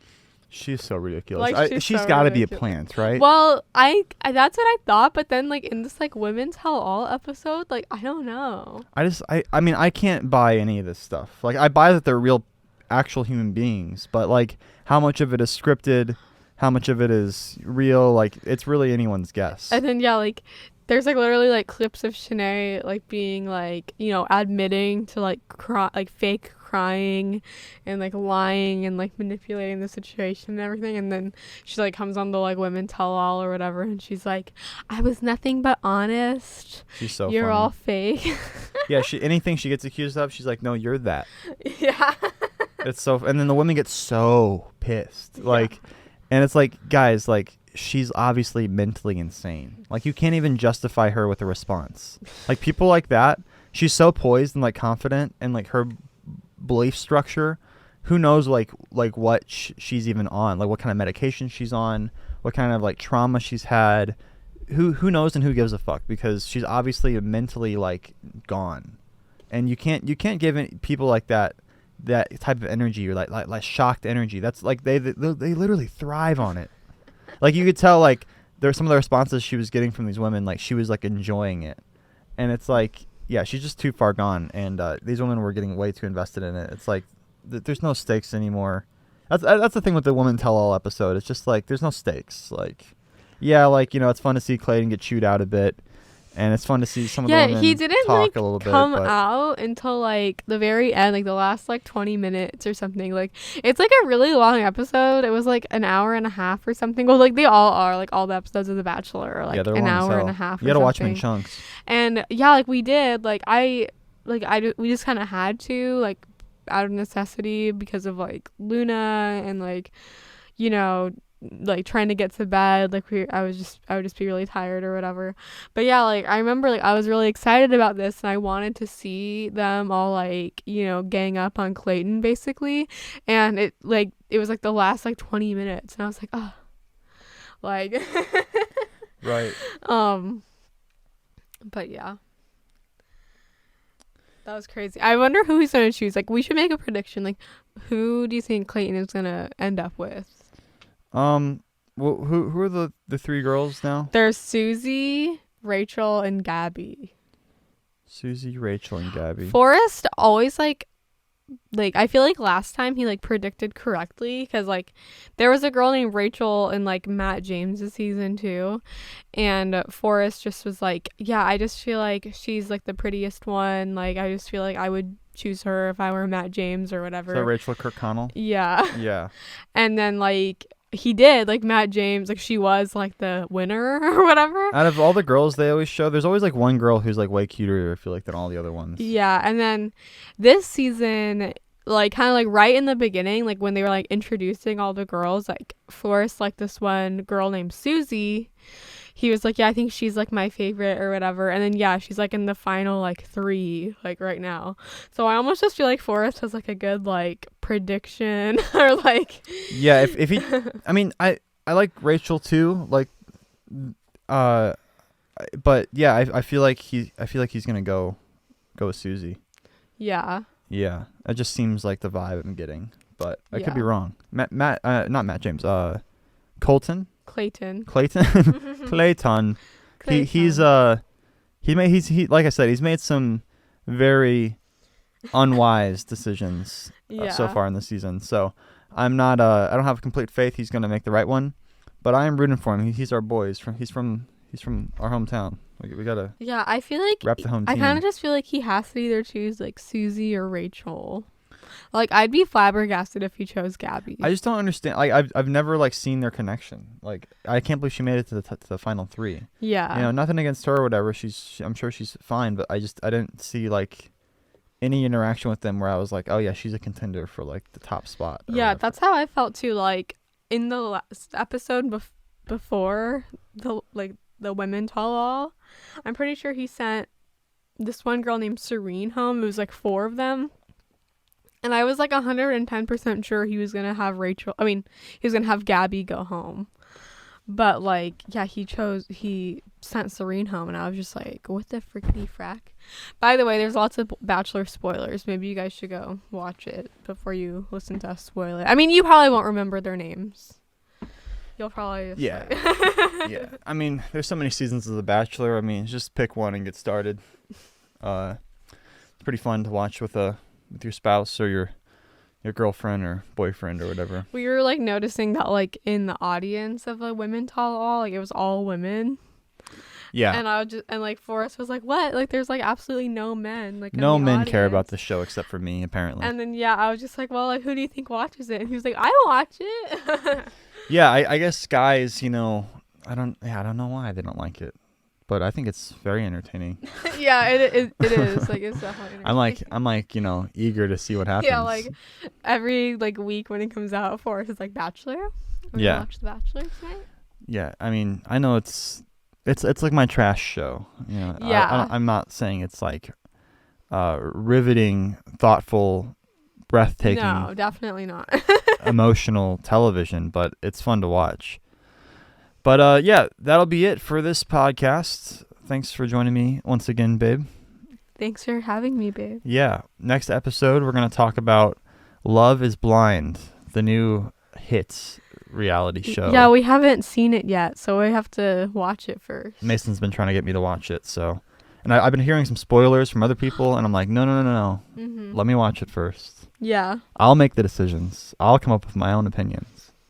She's so ridiculous. She's so got to be a plant, right? Well, I that's what I thought, but then like in this like Women Tell All episode, like I don't know. I mean I can't buy any of this stuff. Like I buy that they're real, actual human beings, but like how much of it is scripted, how much of it is real, like it's really anyone's guess. And then yeah, like there's like literally like clips of Shanae like being like admitting to like fake crying and like lying and like manipulating the situation and everything, and then she like comes on the like Women Tell All or whatever, and she's like, I was nothing but honest. She's so you're funny. All fake. Yeah, anything she gets accused of, she's like, no, you're that. Yeah. It's so, and then the women get so pissed, like, and it's like, guys, like she's obviously mentally insane. Like you can't even justify her with a response. Like people like that, she's so poised and like confident and like her belief structure, who knows like what she's even on, like what kind of medication she's on, what kind of like trauma she's had, who knows and who gives a fuck, because she's obviously mentally like gone. And you can't give people like that type of energy, or like shocked energy. That's like they literally thrive on it. Like you could tell like there's some of the responses she was getting from these women, like she was like enjoying it. And it's like, yeah, she's just too far gone, and these women were getting way too invested in it. It's like there's no stakes anymore. That's the thing with the Women Tell All episode. It's just like there's no stakes. Like, yeah, like it's fun to see Clayton get chewed out a bit, and it's fun to see some of the women he didn't talk like a little bit, come out until like the very end, like the last like 20 minutes or something. Like it's like a really long episode. It was like an hour and a half or something. Well, like they all are, like all the episodes of The Bachelor are like an hour and a half. You gotta watch them in chunks. And yeah, like we did, we just kind of had to, like out of necessity, because of like Luna and like like trying to get to bed. Like I would just be really tired or whatever. But yeah, like I remember like I was really excited about this, and I wanted to see them all like gang up on Clayton basically. And it was like the last like 20 minutes, and I was like, oh, like right. But yeah, that was crazy. I wonder who he's gonna choose. Like we should make a prediction. Like who do you think Clayton is gonna end up with? Well, who are the 3 girls now? There's Susie, Rachel, and Gabby. Susie, Rachel, and Gabby. Forrest always like I feel like last time he like predicted correctly, because like there was a girl named Rachel in like Matt James's season 2, and Forrest just was like, yeah, I just feel like she's like the prettiest one. Like I just feel like I would choose her if I were Matt James or whatever. So Rachel Kirkconnell? Yeah. Yeah. And then like he did, like Matt James, like she was like the winner or whatever. Out of all the girls they always show, there's always like one girl who's like way cuter, I feel like, than all the other ones. Yeah. And then this season, like kind of like right in the beginning, like when they were like introducing all the girls, like Forrest, like this one girl named Susie, he was like, yeah, I think she's like my favorite or whatever. And then yeah, she's like in the final like 3 like right now. So I almost just feel like Forrest has like a good like prediction or like, yeah, if he, I mean, I like Rachel too, like but yeah, I feel like he's gonna go with Susie. Yeah. Yeah, it just seems like the vibe I'm getting, but I could be Yeah. wrong. Not Matt James. Clayton. Clayton. Clayton. He's like I said, he's made some very unwise decisions so far in the season. So I'm not I don't have complete faith he's gonna make the right one, but I am rooting for him. He's our boy. He's from our hometown. We gotta I feel like rep the home team. I kind of just feel like he has to either choose like Susie or Rachel. Like I'd be flabbergasted if he chose Gabby. I just don't understand. Like I've never like seen their connection. Like I can't believe she made it to the final 3. Yeah. You know, nothing against her or whatever. I'm sure she's fine, but I didn't see like any interaction with them where I was like, oh yeah, she's a contender for like the top spot. Yeah, whatever. that's how I felt too. Like in the last episode before the women tell all, I'm pretty sure he sent this one girl named Serene home. It was like 4 of them. And I was like 110% sure he was going to have he was going to have Gabby go home. But like, yeah, he sent Serene home and I was just like, what the frickety frack? By the way, there's lots of Bachelor spoilers. Maybe you guys should go watch it before you listen to us spoil it. I mean, you probably won't remember their names. You'll probably just yeah. Yeah. I mean, there's so many seasons of The Bachelor. I mean, just pick one and get started. It's pretty fun to watch with your spouse or your girlfriend or boyfriend or whatever. We were like noticing that like in the audience of the Women Tell All, like it was all women. Yeah. And like Forrest was like, what? Like there's like absolutely no men. Like no men audience. care about the show except for me, apparently. And then I was just like, well, like who do you think watches it? And he was like, I watch it. Yeah, I guess guys, you know, I don't know why they don't like it, but I think it's very entertaining. Yeah, it is. Like it's definitely entertaining. I'm like, you know, eager to see what happens. Yeah, like every like week when it comes out, Forrest is like Bachelor. Yeah. Watch The Bachelor tonight. Yeah, I mean, I know it's like my trash show. You know, yeah. I'm not saying it's like riveting, thoughtful, breathtaking. No, definitely not. Emotional television, but it's fun to watch. But yeah, that'll be it for this podcast. Thanks for joining me once again, babe. Thanks for having me, babe. Yeah, next episode we're going to talk about Love is Blind, the new hits reality show. Yeah, we haven't seen it yet, so we have to watch it first. Mason's been trying to get me to watch it, so. And I've been hearing some spoilers from other people, and I'm like, no. Mm-hmm. Let me watch it first. Yeah. I'll make the decisions. I'll come up with my own opinions.